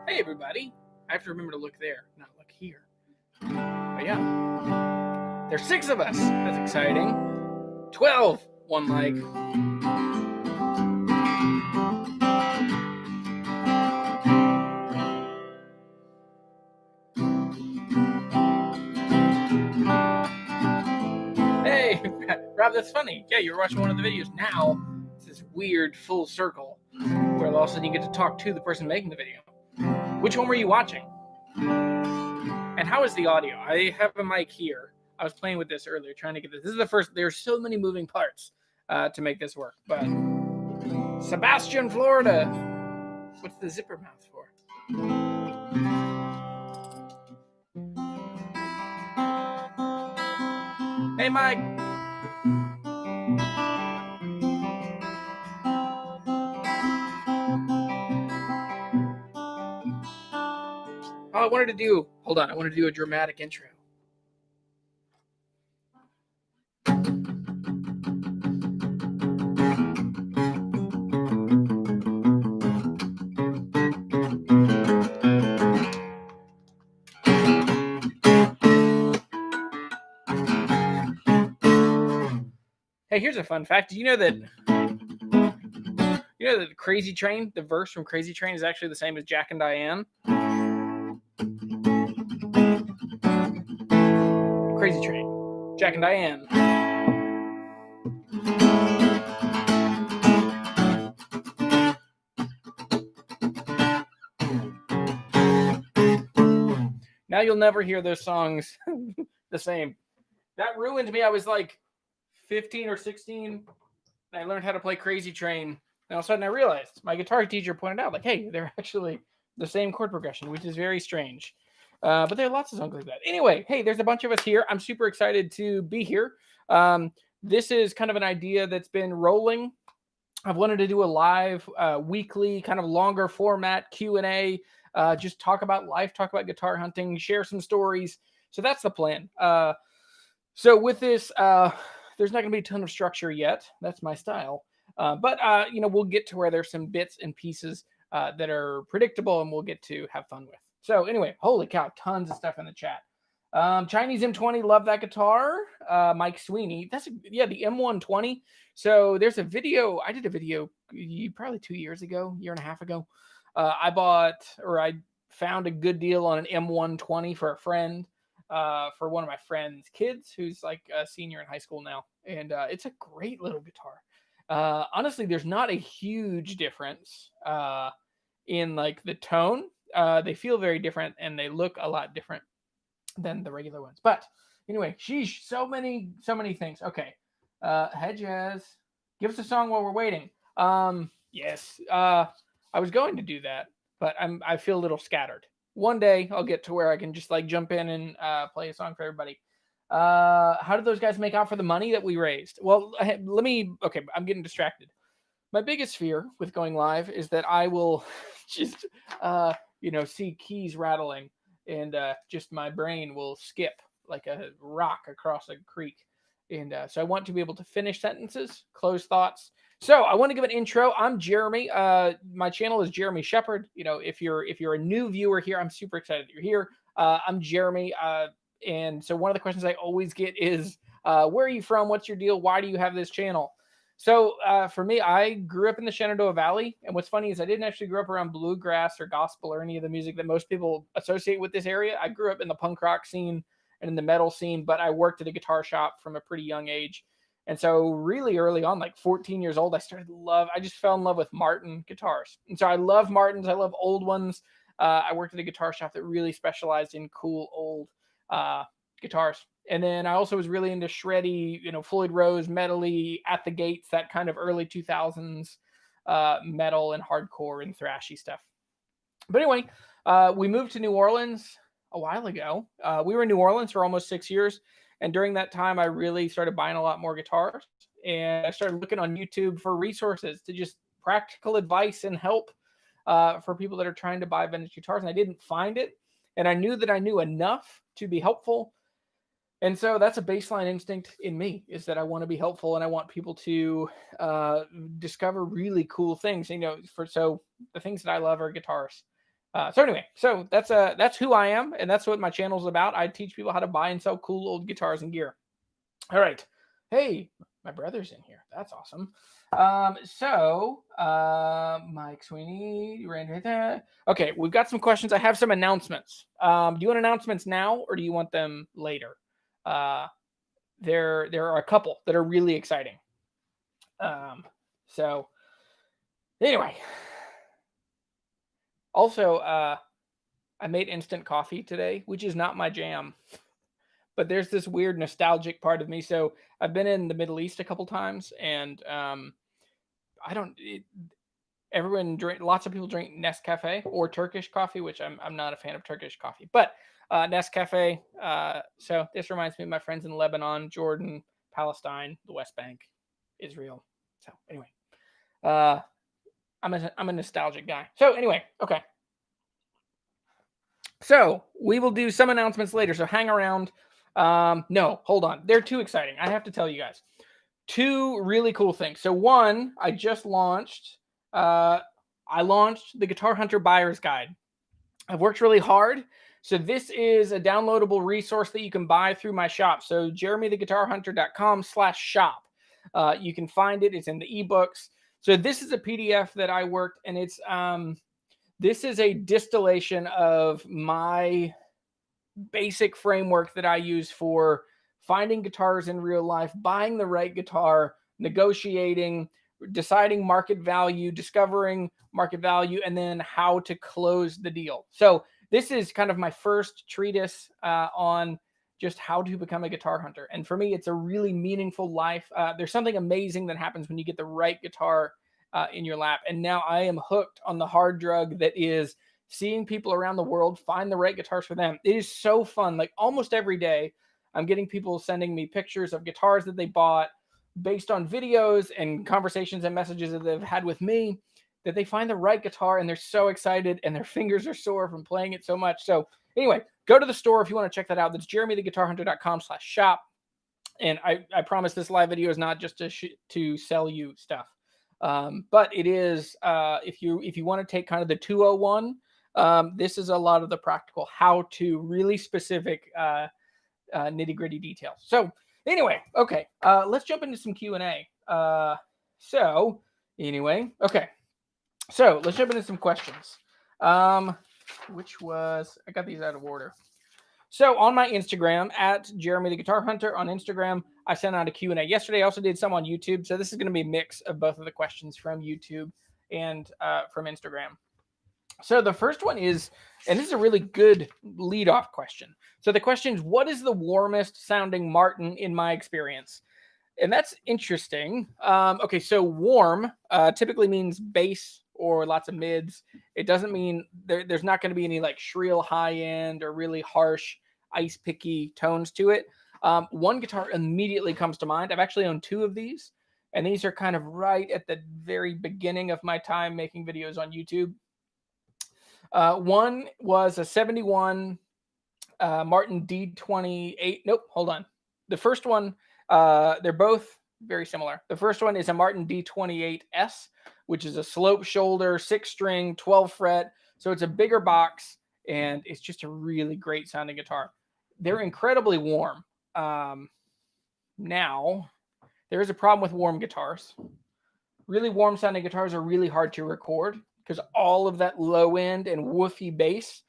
Hey everybody, I have to remember to look there, not look here. But yeah, there's 6 of us. That's exciting. 12, one like. Hey, Rob, that's funny. Yeah, you're watching one of the videos. Now, it's this weird full circle where all of a sudden you get to talk to the person making the video. Which one were you watching? And how is the audio? I have a mic here. I was playing with this earlier, trying to get this. This is the first. There's so many moving parts to make this work. But Sebastian, Florida. What's the zipper mouth for? Hey, Mike. Oh, I wanted to do. Hold on. I wanted to do a dramatic intro. Hey, here's a fun fact. Do you know that the Crazy Train, the verse from Crazy Train, is actually the same as Jack and Diane? Crazy Train, Jack and Diane. Now you'll never hear those songs the same. That ruined me. I was like 15 or 16, and I learned how to play Crazy Train. And all of a sudden I realized, my guitar teacher pointed out, like, hey, they're actually the same chord progression, which is very strange. But there are lots of songs like that. Anyway, hey, there's a bunch of us here. I'm super excited to be here. This is kind of an idea that's been rolling. I've wanted to do a live weekly kind of longer format Q&A, just talk about life, talk about guitar hunting, share some stories. So that's the plan. So with this, there's not going to be a ton of structure yet. That's my style. But we'll get to where there's some bits and pieces that are predictable and we'll get to have fun with. So anyway, holy cow, tons of stuff in the chat. Chinese M20, love that guitar. Mike Sweeney, the M120. So there's a video, I did a video probably 2 years ago, year and a half ago. I found a good deal on an M120 for a friend, for one of my friend's kids who's like a senior in high school now. And it's a great little guitar. Honestly, there's not a huge difference in like the tone. They feel very different and they look a lot different than the regular ones. But anyway, sheesh, so many things. Okay. Hey Jazz, give us a song while we're waiting. Yes. I was going to do that, but I feel a little scattered. One day I'll get to where I can just like jump in and play a song for everybody. How did those guys make out for the money that we raised? Well, I'm getting distracted. My biggest fear with going live is that I will just, see keys rattling and just my brain will skip like a rock across a creek. And so I want to be able to finish sentences, close thoughts. So I want to give an intro. I'm Jeremy. My channel is Jeremy Sheppard. If you're a new viewer here, I'm super excited that you're here. I'm Jeremy. And so one of the questions I always get is, where are you from? What's your deal? Why do you have this channel? So for me, I grew up in the Shenandoah Valley. And what's funny is I didn't actually grow up around bluegrass or gospel or any of the music that most people associate with this area. I grew up in the punk rock scene and in the metal scene, but I worked at a guitar shop from a pretty young age. And so really early on, like 14 years old, I just fell in love with Martin guitars. And so I love Martins. I love old ones. I worked at a guitar shop that really specialized in cool old guitars. And then I also was really into shreddy, Floyd Rose, metal-y, At the Gates, that kind of early 2000s metal and hardcore and thrashy stuff. But anyway, we moved to New Orleans a while ago. We were in New Orleans for almost 6 years. And during that time, I really started buying a lot more guitars. And I started looking on YouTube for resources to just practical advice and help for people that are trying to buy vintage guitars. And I didn't find it. And I knew that I knew enough to be helpful. And so that's a baseline instinct in me, is that I want to be helpful and I want people to discover really cool things. So the things that I love are guitars. So anyway, so that's who I am, and that's what my channel is about. I teach people how to buy and sell cool old guitars and gear. All right. Hey, my brother's in here. That's awesome. Mike Sweeney, Randy. Okay, we've got some questions. I have some announcements. Do you want announcements now, or do you want them later? There are a couple that are really exciting. So anyway. Also, I made instant coffee today, which is not my jam, but there's this weird nostalgic part of me. So I've been in the Middle East a couple times, and lots of people drink Nescafe or Turkish coffee, which I'm not a fan of Turkish coffee, but Nescafe. So this reminds me of my friends in Lebanon, Jordan, Palestine, the West Bank, Israel. So anyway, I'm a nostalgic guy. So anyway, okay. So we will do some announcements later. So hang around. No, hold on. They're too exciting. I have to tell you guys. Two really cool things. So one, I just launched. I launched the Guitar Hunter Buyer's Guide. I've worked really hard. So this is a downloadable resource that you can buy through my shop. So jeremytheguitarhunter.com/shop. You can find it. It's in the ebooks. So this is a PDF that I worked, and it's this is a distillation of my basic framework that I use for finding guitars in real life, buying the right guitar, negotiating, deciding market value, discovering market value, and then how to close the deal. So this is kind of my first treatise on just how to become a guitar hunter. And for me, it's a really meaningful life. There's something amazing that happens when you get the right guitar in your lap. And now I am hooked on the hard drug that is seeing people around the world find the right guitars for them. It is so fun. Like almost every day, I'm getting people sending me pictures of guitars that they bought based on videos and conversations and messages that they've had with me, that they find the right guitar and they're so excited and their fingers are sore from playing it so much. So anyway, go to the store if you want to check that out. That's jeremytheguitarhunter.com/shop. And I promise this live video is not just to sell you stuff. But it is, if you want to take kind of the 201, this is a lot of the practical how-to, really specific nitty-gritty details. So anyway, okay, let's jump into some Q&A. So let's jump into some questions. I got these out of order. So on my Instagram, at Jeremy the Guitar Hunter on Instagram, I sent out a Q&A yesterday. I also did some on YouTube. So this is going to be a mix of both of the questions from YouTube and from Instagram. So the first one is, and this is a really good lead-off question. So the question is, what is the warmest sounding Martin in my experience? And that's interesting. Okay, so warm typically means bass or lots of mids. It doesn't mean there's not going to be any like shrill high end or really harsh ice picky tones to it. One guitar immediately comes to mind. I've actually owned two of these, and these are kind of right at the very beginning of my time making videos on YouTube. One was a 71 Martin D28. Nope, hold on. The first one, they're both very similar. The first one is a Martin D28S, which is a slope shoulder, 6-string, 12 fret. So it's a bigger box, and it's just a really great sounding guitar. They're incredibly warm. Now, there is a problem with warm guitars. Really warm sounding guitars are really hard to record because all of that low end and woofy bass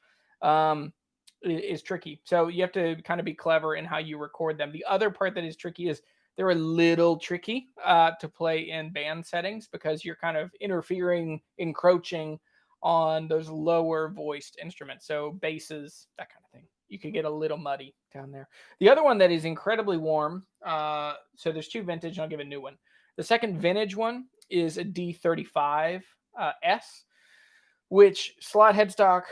is tricky. So you have to kind of be clever in how you record them. The other part that is tricky is they're a little tricky to play in band settings because you're kind of encroaching on those lower voiced instruments. So basses, that kind of thing. You could get a little muddy down there. The other one that is incredibly warm, so there's two vintage, and I'll give a new one. The second vintage one is a D35 S, which slot headstock,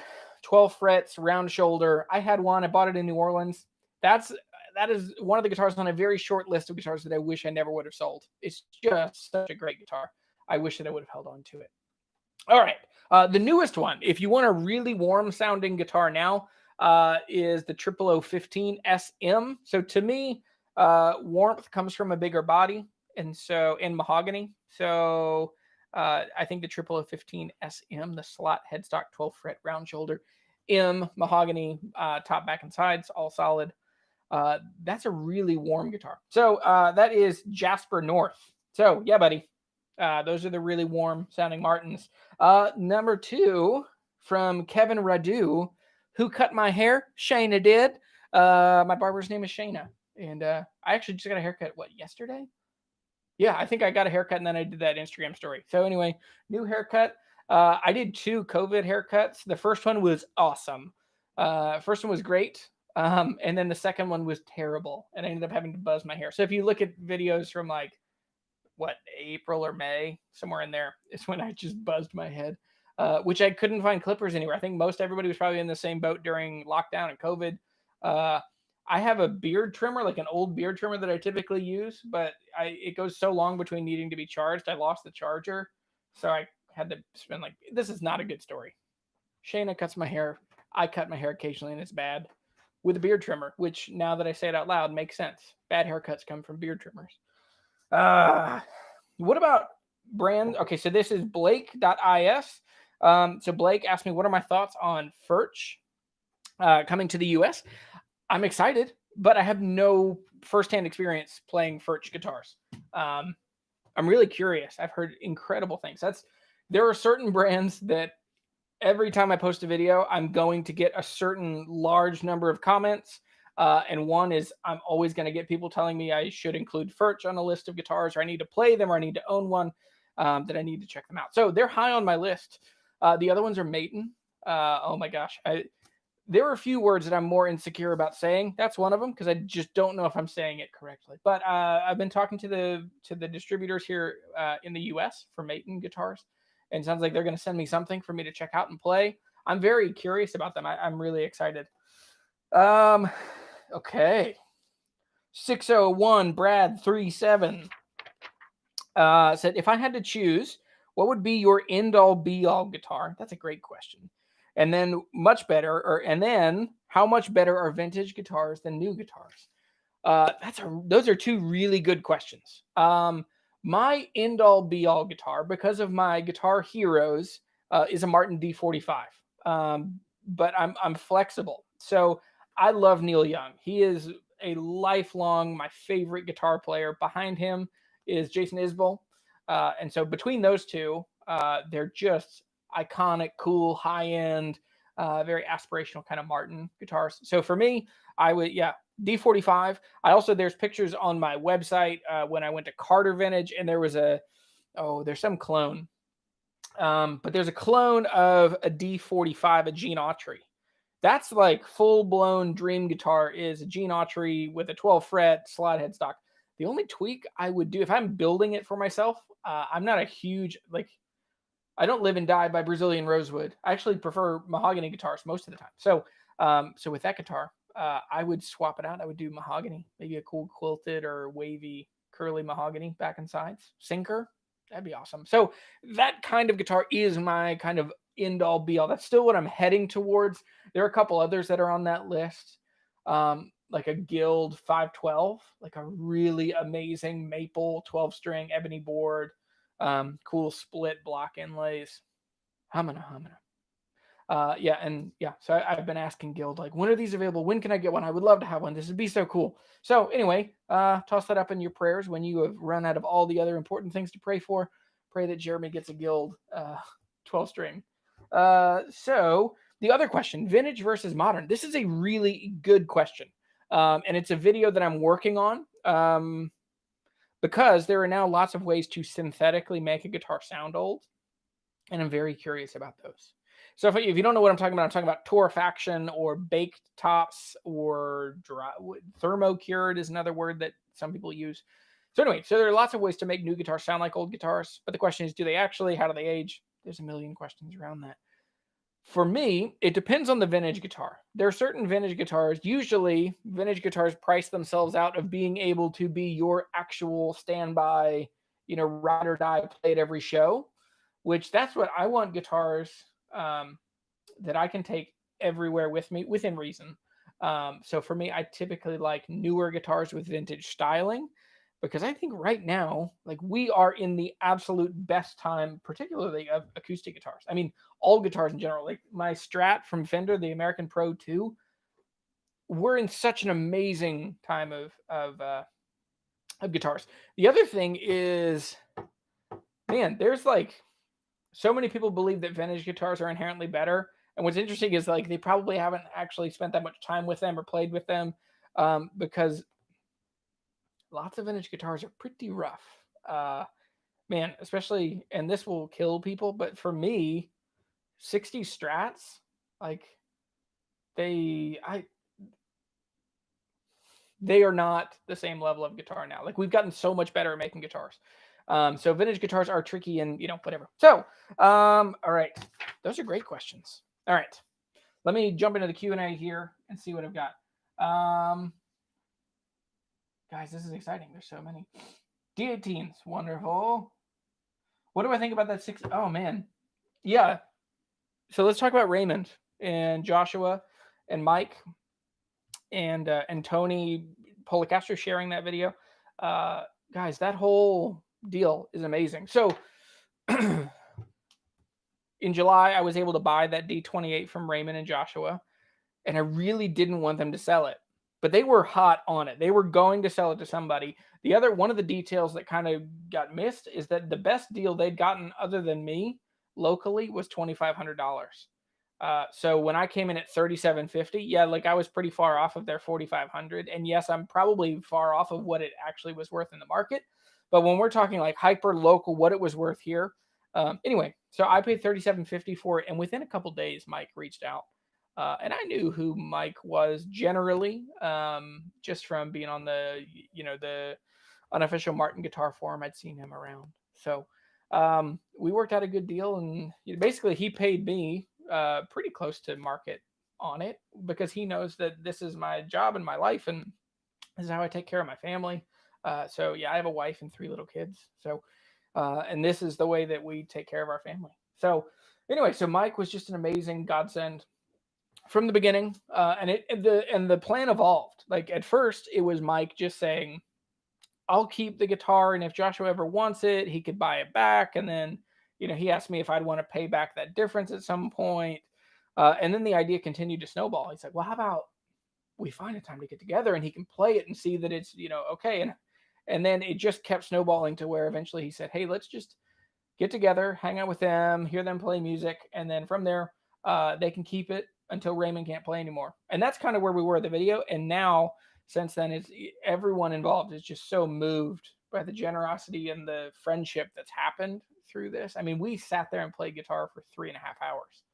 12 frets, round shoulder. I had one. I bought it in New Orleans. That is one of the guitars on a very short list of guitars that I wish I never would have sold. It's just such a great guitar. I wish that I would have held on to it. All right. The newest one, if you want a really warm sounding guitar now, is the 0015 SM. So to me, warmth comes from a bigger body and mahogany. So I think the 0015 SM, the slot headstock 12 fret round shoulder, M mahogany, top, back, and sides, all solid. That's a really warm guitar. So that is Jasper North. So yeah, buddy. Those are the really warm sounding Martins. Number 2 from Kevin Radu, who cut my hair. Shayna did. My barber's name is Shayna. And I actually just got a haircut, yesterday? Yeah, I think I got a haircut and then I did that Instagram story. So anyway, new haircut. I did 2 COVID haircuts. The first one was awesome. First one was great. And then the second one was terrible. And I ended up having to buzz my hair. So if you look at videos from April or May, somewhere in there, is when I just buzzed my head, which I couldn't find clippers anywhere. I think everybody was probably in the same boat during lockdown and COVID. I have a beard trimmer, like an old beard trimmer that I typically use, but it goes so long between needing to be charged. I lost the charger. So I had to spend this is not a good story. Shayna cuts my hair. I cut my hair occasionally and it's bad with a beard trimmer, which now that I say it out loud makes sense. Bad haircuts come from beard trimmers. What about brand? Okay, so this is Blake.is. So Blake asked me, what are my thoughts on Furch coming to the US? I'm excited, but I have no firsthand experience playing Furch guitars. I'm really curious. I've heard incredible things. There are certain brands that every time I post a video, I'm going to get a certain large number of comments. And one is I'm always going to get people telling me I should include Furch on a list of guitars, or I need to play them, or I need to own one, that I need to check them out. So they're high on my list. The other ones are Maton. Oh my gosh. There are a few words that I'm more insecure about saying. That's one of them, because I just don't know if I'm saying it correctly. But I've been talking to the distributors here in the US for Maton guitars, and it sounds like they're going to send me something for me to check out and play. I'm very curious about them. I'm really excited. Okay. 601 Brad 37 said, if I had to choose, what would be your end all be all guitar? That's a great question. And then how much better are vintage guitars than new guitars? Those are 2 really good questions. My end all be all guitar, because of my guitar heroes, is a Martin D45. But I'm flexible. So I love Neil Young. He is a lifelong, my favorite guitar player. Behind him is Jason Isbell. And so between those 2, they're just iconic, cool, high-end, very aspirational kind of Martin guitars. So for me, I would, D45. There's pictures on my website when I went to Carter Vintage, and there was there's some clone. But there's a clone of a D45, a Gene Autry. That's like full-blown dream guitar, is a Gene Autry with a 12 fret slot headstock. The only tweak I would do if I'm building it for myself, I'm not a huge, I don't live and die by Brazilian rosewood. I actually prefer mahogany guitars most of the time. So with that guitar, I would swap it out. I would do mahogany, maybe a cool quilted or wavy curly mahogany back and sides. Sinker, that'd be awesome. So that kind of guitar is my kind of end all be all. That's still what I'm heading towards. There are a couple others that are on that list, like a Guild 512, like a really amazing maple 12 string ebony board, cool split block inlays. Humana. So I've been asking Guild, when are these available? When can I get one? I would love to have one. This would be so cool. So anyway, toss that up in your prayers when you have run out of all the other important things to pray for. Pray that Jeremy gets a Guild 12 string. So the other question, vintage versus modern. This is a really good question. And it's a video that I'm working on, because there are now lots of ways to synthetically make a guitar sound old. And I'm very curious about those. So if you don't know what I'm talking about torrefaction or baked tops or thermocured is another word that some people use. So anyway, so there are lots of ways to make new guitars sound like old guitars, but the question is, do they actually? How do they age? There's a million questions around that. For me, it depends on the vintage guitar. There are certain vintage guitars, usually vintage guitars price themselves out of being able to be your actual standby, ride or die, play at every show, which that's what I want guitars that I can take everywhere with me within reason. So for me, I typically like newer guitars with vintage styling, because I think right now, like, we are in the absolute best time, particularly of acoustic guitars. I mean, all guitars in general. Like my Strat from Fender, the American Pro 2, we're in such an amazing time of guitars. The other thing is, man, there's like so many people believe that vintage guitars are inherently better. And what's interesting is, like, they probably haven't actually spent that much time with them or played with them, because lots of vintage guitars are pretty rough. Man, especially, and this will kill people, but for me, 60s Strats, like, they are not the same level of guitar now. Like, we've gotten so much better at making guitars. So vintage guitars are tricky and, whatever. So, all right. Those are great questions. All right. Let me jump into the Q&A here and see what I've got. Guys, this is exciting. There's so many. D18s, wonderful. What do I think about that 6? Oh, man. Yeah. So let's talk about Raymond and Joshua and Mike and Tony Policastro sharing that video. Guys, that whole deal is amazing. So in July, I was able to buy that D28 from Raymond and Joshua, and I really didn't want them to sell it, but they were hot on it. They were going to sell it to somebody. One of the details that kind of got missed is that the best deal they'd gotten other than me locally was $2,500. So when I came in at $3,750, yeah, like, I was pretty far off of their $4,500. And yes, I'm probably far off of what it actually was worth in the market. But when we're talking like hyper local, what it was worth here. Anyway, so I paid $3,750 for it. And within a couple days, Mike reached out. And I knew who Mike was generally, just from being on the unofficial Martin Guitar Forum. I'd seen him around. So we worked out a good deal. And basically, he paid me pretty close to market on it, because he knows that this is my job and my life, and this is how I take care of my family. So yeah, I have a wife and 3 little kids. So and this is the way that we take care of our family. So anyway, so Mike was just an amazing godsend from the beginning, and the plan evolved. Like, at first, it was Mike just saying, "I'll keep the guitar, and if Joshua ever wants it, he could buy it back." And then, he asked me if I'd want to pay back that difference at some point. And then the idea continued to snowball. He's like, "Well, how about we find a time to get together and he can play it and see that it's, okay." And then it just kept snowballing to where eventually he said, "Hey, let's just get together, hang out with them, hear them play music. And then from there, they can keep it until Raymond can't play anymore." And that's kind of where we were at the video. And now, since then, it's everyone involved is just so moved by the generosity and the friendship that's happened through this. I mean, we sat there and played guitar for 3.5 hours,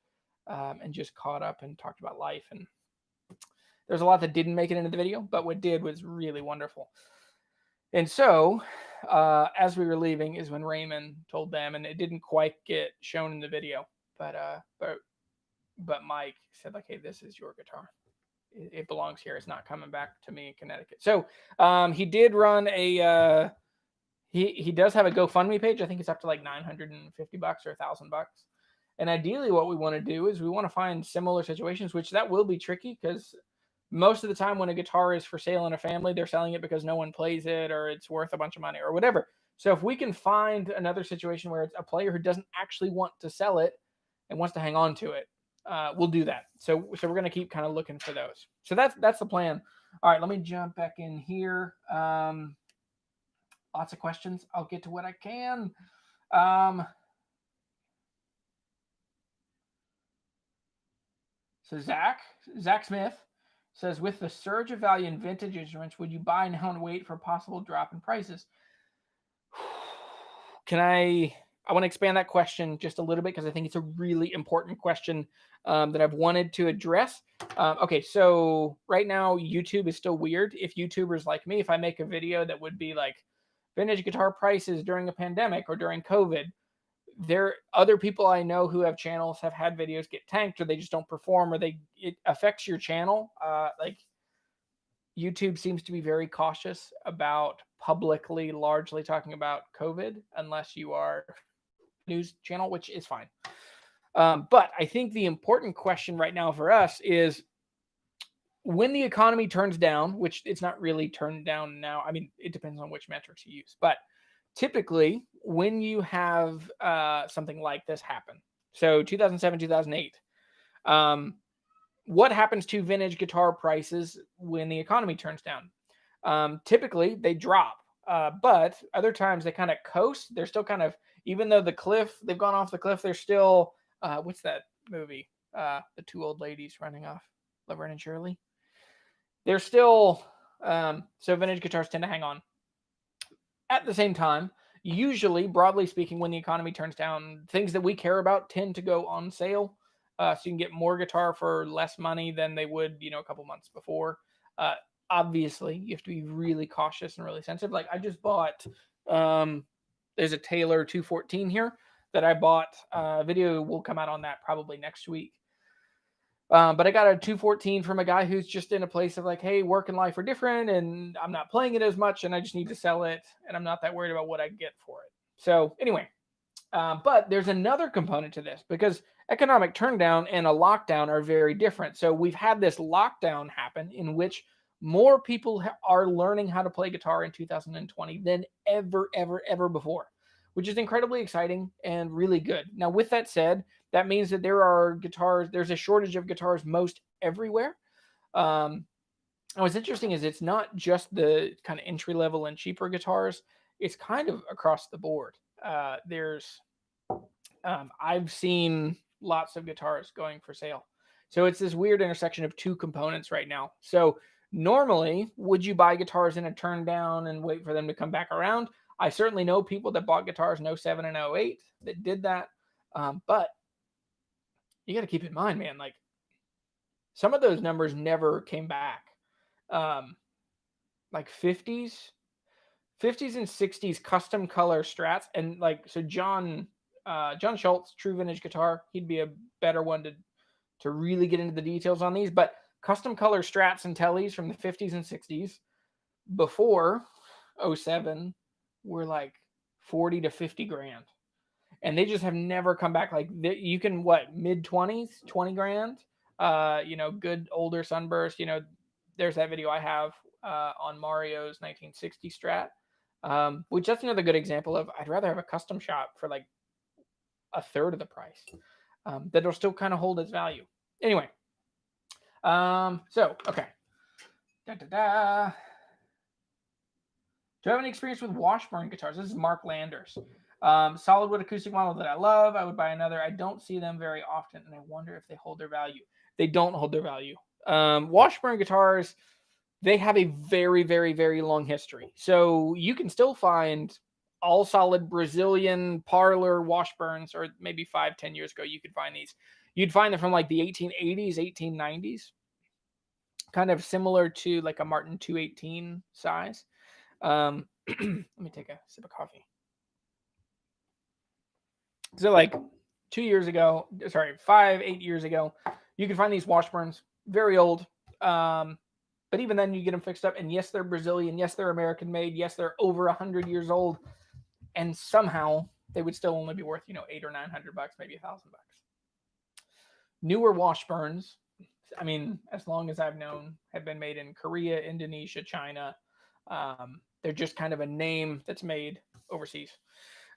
and just caught up and talked about life. And there's a lot that didn't make it into the video, but what did was really wonderful. And so, as we were leaving is when Raymond told them, and it didn't quite get shown in the video, but Mike said, like, "Hey, this is your guitar. It belongs here. It's not coming back to me in Connecticut." So he did run a he does have a GoFundMe page. I think it's up to like $950 or $1,000. And ideally, what we want to do is we want to find similar situations, which that will be tricky, because most of the time when a guitar is for sale in a family, they're selling it because no one plays it or it's worth a bunch of money or whatever. So if we can find another situation where it's a player who doesn't actually want to sell it and wants to hang on to it, we'll do that. So we're going to keep kind of looking for those. So that's the plan. All right, let me jump back in here. Lots of questions. I'll get to what I can. So Zach Smith says, with the surge of value in vintage instruments, would you buy now and wait for a possible drop in prices? I want to expand that question just a little bit, because I think it's a really important question that I've wanted to address. Okay, so right now YouTube is still weird. If YouTubers like me, if I make a video that would be like vintage guitar prices during a pandemic or during COVID. There other people I know who have channels have had videos get tanked, or they just don't perform, or it affects your channel. Like YouTube seems to be very cautious about publicly largely talking about COVID unless you are a news channel, which is fine. But I think the important question right now for us is when the economy turns down, which it's not really turned down now. I mean, it depends on which metrics you use, but typically when you have something like this happen, so 2007, 2008, what happens to vintage guitar prices when the economy turns down? Typically they drop, but other times they kind of coast. They're still kind of, even though they've gone off the cliff, they're still, what's that movie? The two old ladies running off, Laverne and Shirley. They're still, so vintage guitars tend to hang on. At the same time, usually, broadly speaking, when the economy turns down, things that we care about tend to go on sale. So you can get more guitar for less money than they would, a couple months before. Obviously, you have to be really cautious and really sensitive. Like I just bought, there's a Taylor 214 here that I bought. Video will come out on that probably next week. But I got a 214 from a guy who's just in a place of like, hey, work and life are different and I'm not playing it as much and I just need to sell it and I'm not that worried about what I get for it. So anyway, but there's another component to this because economic turndown and a lockdown are very different. So we've had this lockdown happen in which more people are learning how to play guitar in 2020 than ever before, which is incredibly exciting and really good. Now, with that said, that means that there's a shortage of guitars most everywhere. And what's interesting is it's not just the kind of entry level and cheaper guitars. It's kind of across the board. I've seen lots of guitars going for sale. So it's this weird intersection of two components right now. So normally, would you buy guitars in a turn down and wait for them to come back around? I certainly know people that bought guitars in 07 and 08 that did that. But you got to keep in mind, man, like some of those numbers never came back. Like 50s and 60s custom color Strats. And like, so John Schultz, True Vintage Guitar, he'd be a better one to really get into the details on these. But custom color Strats and Tellys from the 50s and 60s before 07 were like 40 to 50 grand. And they just have never come back. Like you can mid 20s, 20 grand, good older Sunburst, there's that video I have on Mario's 1960 Strat, which that's another good example of, I'd rather have a custom shop for like a third of the price, that'll still kind of hold its value. Anyway. Okay. Do I have any experience with Washburn guitars? This is Mark Landers. Solid wood acoustic model that I love. I would buy another. I don't see them very often, and I wonder if they hold their value. They don't hold their value. Washburn guitars, they have a very long history. So you can still find all solid Brazilian parlor Washburns, or maybe 5-10 years ago, you could find these. You'd find them from like the 1880s, 1890s, kind of similar to like a Martin 218 size. Let me take a sip of coffee. So like 8 years ago, you can find these Washburns, very old. But even then you get them fixed up. And yes, they're Brazilian. Yes, they're American made. Yes, they're over 100 years old. And somehow they would still only be worth, $800 or $900, maybe $1,000. Newer Washburns, I mean, as long as I've known, have been made in Korea, Indonesia, China. They're just kind of a name that's made overseas.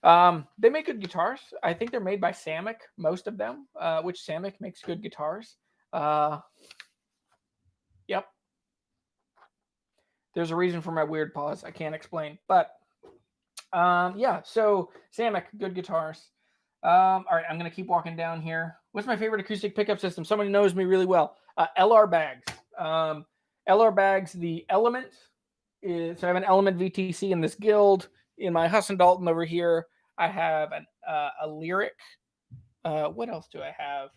They make good guitars. I think they're made by Samick, most of them, which Samick makes good guitars. Yep. There's a reason for my weird pause. I can't explain. But, so Samick, good guitars. All right, I'm going to keep walking down here. What's my favorite acoustic pickup system? Somebody knows me really well. LR Bags. LR Bags, the Element. So I have an Element VTC in this Guild. In my Husson Dalton over here, I have a Lyric. What else do I have?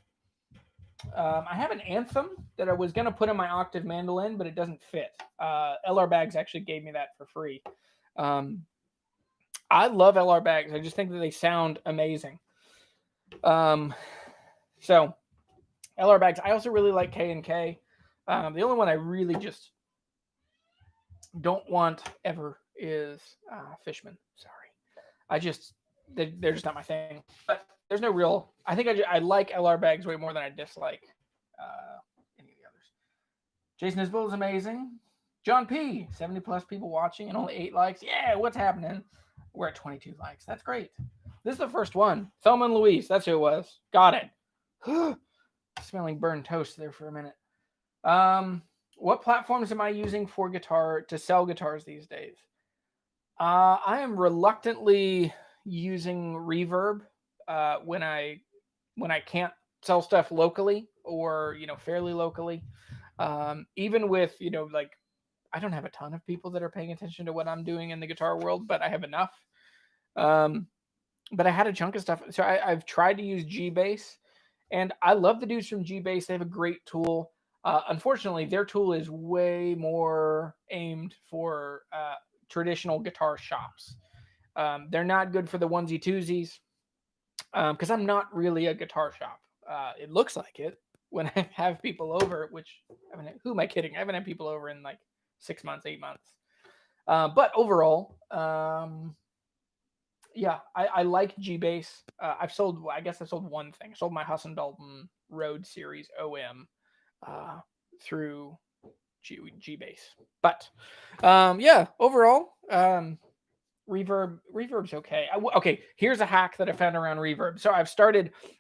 I have an Anthem that I was going to put in my octave mandolin, but it doesn't fit. LR Bags actually gave me that for free. I love LR bags. I just think that they sound amazing. So LR bags. I also really like K&K. The only one I really just don't want ever is Fishman. Sorry. They're just not my thing. But there's no real. I think I like LR bags way more than I dislike any of the others. Jason Isbell is amazing. John P. 70 plus people watching and only 8 likes. Yeah, what's happening? We're at 22 likes. That's great. This is the first one. Thelma and Louise. That's who it was. Got it. Smelling burned toast there for a minute. What platforms am I using for guitar to sell guitars these days? I am reluctantly using Reverb when I can't sell stuff locally or fairly locally. Even with like I don't have a ton of people that are paying attention to what I'm doing in the guitar world, but I have enough. But I had a chunk of stuff, so I've tried to use G-Bass, and I love the dudes from G-Bass. They have a great tool. Unfortunately, their tool is way more aimed for traditional guitar shops. They're not good for the onesie twosies because I'm not really a guitar shop. It looks like it when I have people over, which who am I kidding? I haven't had people over in like 6 months, 8 months. But overall, yeah, I like G-Bass. I sold one thing. I sold my Husson Dalton Road Series OM through G-Bass. But yeah, overall, Reverb's okay. Okay, here's a hack that I found around Reverb. So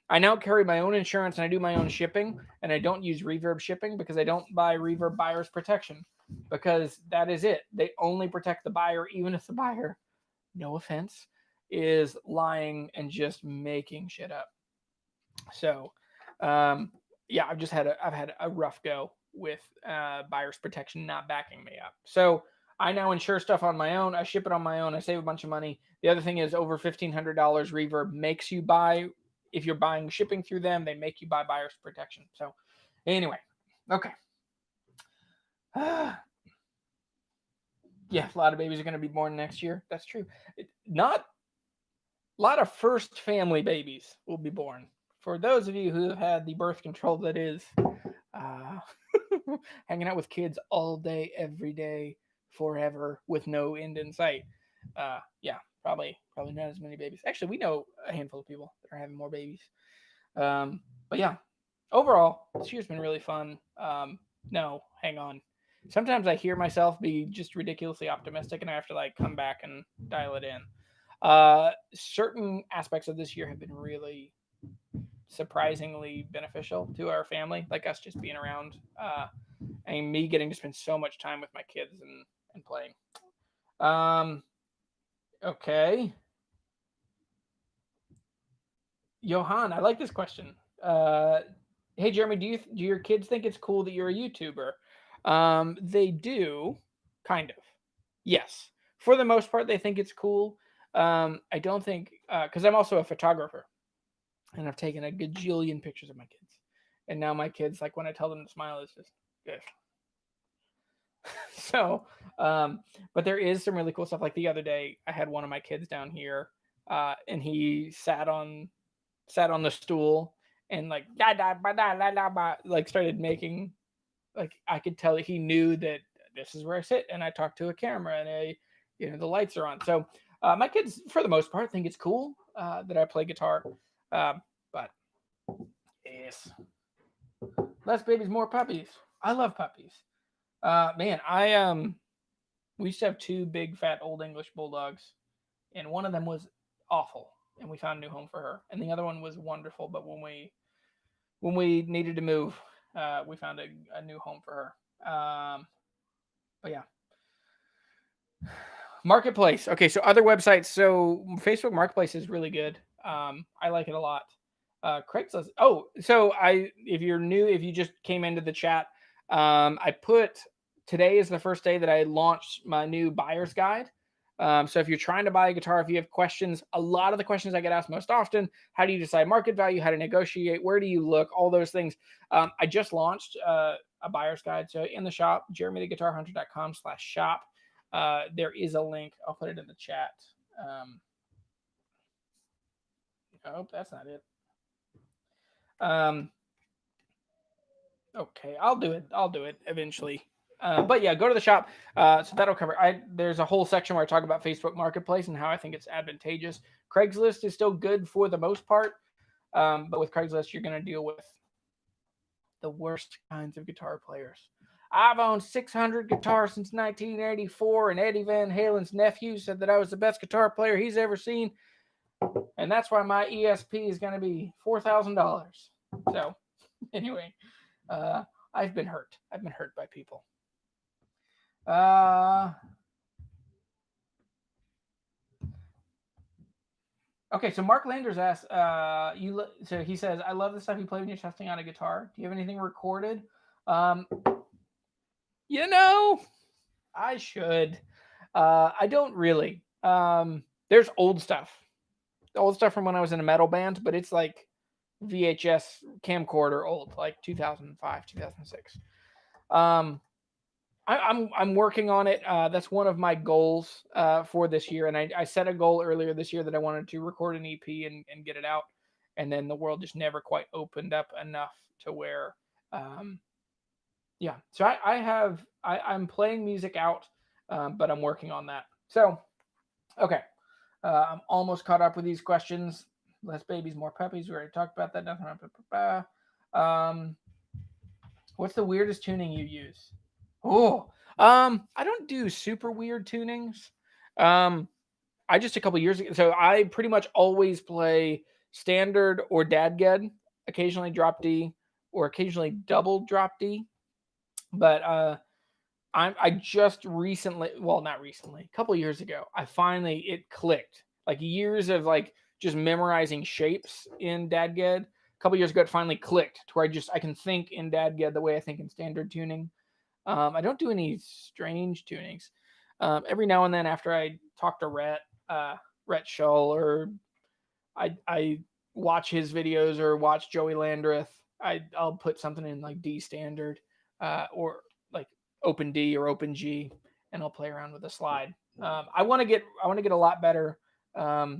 I now carry my own insurance and I do my own shipping, and I don't use Reverb shipping because I don't buy Reverb buyer's protection, because that is it. They only protect the buyer, even if the buyer, no offense, is lying and just making shit up. So yeah, I've had a rough go with buyer's protection not backing me up. So I now insure stuff on my own. I ship it on my own. I save a bunch of money. The other thing is over $1,500 Reverb makes you buy. If you're buying shipping through them, they make you buy buyer's protection. So anyway, okay. Yeah, a lot of babies are going to be born next year. That's true. Not a lot of first family babies will be born. For those of you who have had the birth control that is hanging out with kids all day, every day, forever, with no end in sight. Yeah, probably not as many babies. Actually, we know a handful of people that are having more babies. But yeah, overall, this year's been really fun. No, hang on. Sometimes I hear myself be just ridiculously optimistic, and I have to like come back and dial it in. Certain aspects of this year have been really surprisingly beneficial to our family, like us just being around, and me getting to spend so much time with my kids and playing. Okay. Johan, I like this question. Hey Jeremy, do your kids think it's cool that you're a YouTuber? They do, kind of. Yes, for the most part, they think it's cool. I don't think because I'm also a photographer, and I've taken a gajillion pictures of my kids, and now my kids, like when I tell them to smile, it's just good. So, but there is some really cool stuff. Like the other day, I had one of my kids down here, and he sat on the stool and like like started making, like I could tell he knew that this is where I sit and I talk to a camera and the lights are on. So my kids, for the most part, think it's cool that I play guitar. But yes, less babies, more puppies. I love puppies. Man, we used to have 2 big fat old English bulldogs, and one of them was awful, and we found a new home for her, and the other one was wonderful. But when we needed to move, we found a new home for her. But yeah. Marketplace. Okay, so other websites. So Facebook Marketplace is really good. I like it a lot. Craigslist. Oh, so if you're new, if you just came into the chat, today is the first day that I launched my new buyer's guide. So if you're trying to buy a guitar, if you have questions, a lot of the questions I get asked most often: how do you decide market value? How to negotiate? Where do you look? All those things. I just launched a buyer's guide. So in the shop, jeremytheguitarhunter.com/shop. There is a link. I'll put it in the chat. Nope, that's not it. Okay, I'll do it eventually. But yeah, go to the shop. So that'll cover. There's a whole section where I talk about Facebook Marketplace and how I think it's advantageous. Craigslist is still good for the most part, but with Craigslist, you're going to deal with the worst kinds of guitar players. I've owned 600 guitars since 1984, and Eddie Van Halen's nephew said that I was the best guitar player he's ever seen, and that's why my ESP is going to be $4,000. So, anyway, I've been hurt. I've been hurt by people. Okay, so Mark Landers asks, so he says, I love the stuff you play when you're testing out a guitar. Do you have anything recorded? I should. I don't really. There's old stuff. Old stuff from when I was in a metal band, but it's like VHS camcorder old, like 2005, 2006. I'm working on it. That's one of my goals for this year. And I set a goal earlier this year that I wanted to record an EP and get it out. And then the world just never quite opened up enough to where, yeah. So I'm playing music out, but I'm working on that. So, okay. I'm almost caught up with these questions. Less babies, more puppies. We already talked about that. What's the weirdest tuning you use? I don't do super weird tunings. I just a couple years ago, so I pretty much always play standard or dadgad, occasionally drop D, or occasionally double drop D. But I just recently, well, not recently, a couple years ago, it clicked. Like years of like just memorizing shapes in dadgad. A couple years ago, it finally clicked to where I can think in dadgad the way I think in standard tuning. I don't do any strange tunings. Every now and then, after I talk to Rhett Shull, or I watch his videos or watch Joey Landreth, I'll put something in like D standard or like open D or open G, and I'll play around with the slide. I want to get a lot better. I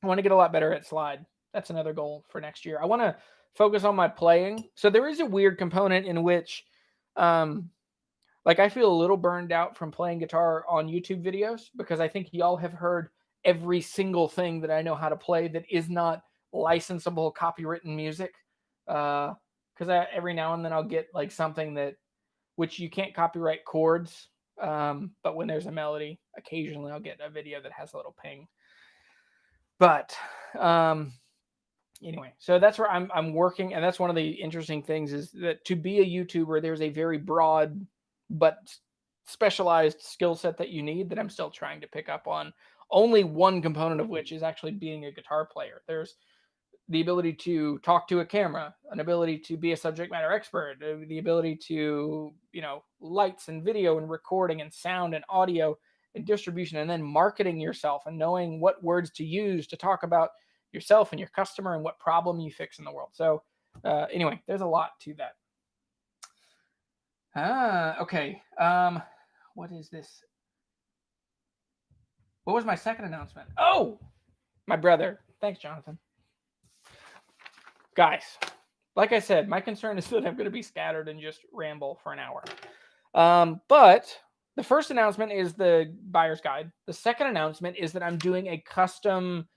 want to get a lot better at slide. That's another goal for next year. I want to focus on my playing. So there is a weird component in which, like I feel a little burned out from playing guitar on YouTube videos because I think y'all have heard every single thing that I know how to play that is not licensable, copywritten music. Because every now and then I'll get like something which you can't copyright chords. But when there's a melody, occasionally I'll get a video that has a little ping. But anyway, so that's where I'm working, and that's one of the interesting things is that to be a YouTuber, there's a very broad but specialized skill set that you need that I'm still trying to pick up on. Only one component of which is actually being a guitar player. There's the ability to talk to a camera, an ability to be a subject matter expert, the ability to, lights and video and recording and sound and audio and distribution, and then marketing yourself and knowing what words to use to talk about yourself and your customer and what problem you fix in the world. So anyway, there's a lot to that. Okay. What is this? What was my second announcement? Oh, my brother. Thanks, Jonathan. Guys, like I said, my concern is that I'm going to be scattered and just ramble for an hour. But the first announcement is the buyer's guide. The second announcement is that I'm doing a custom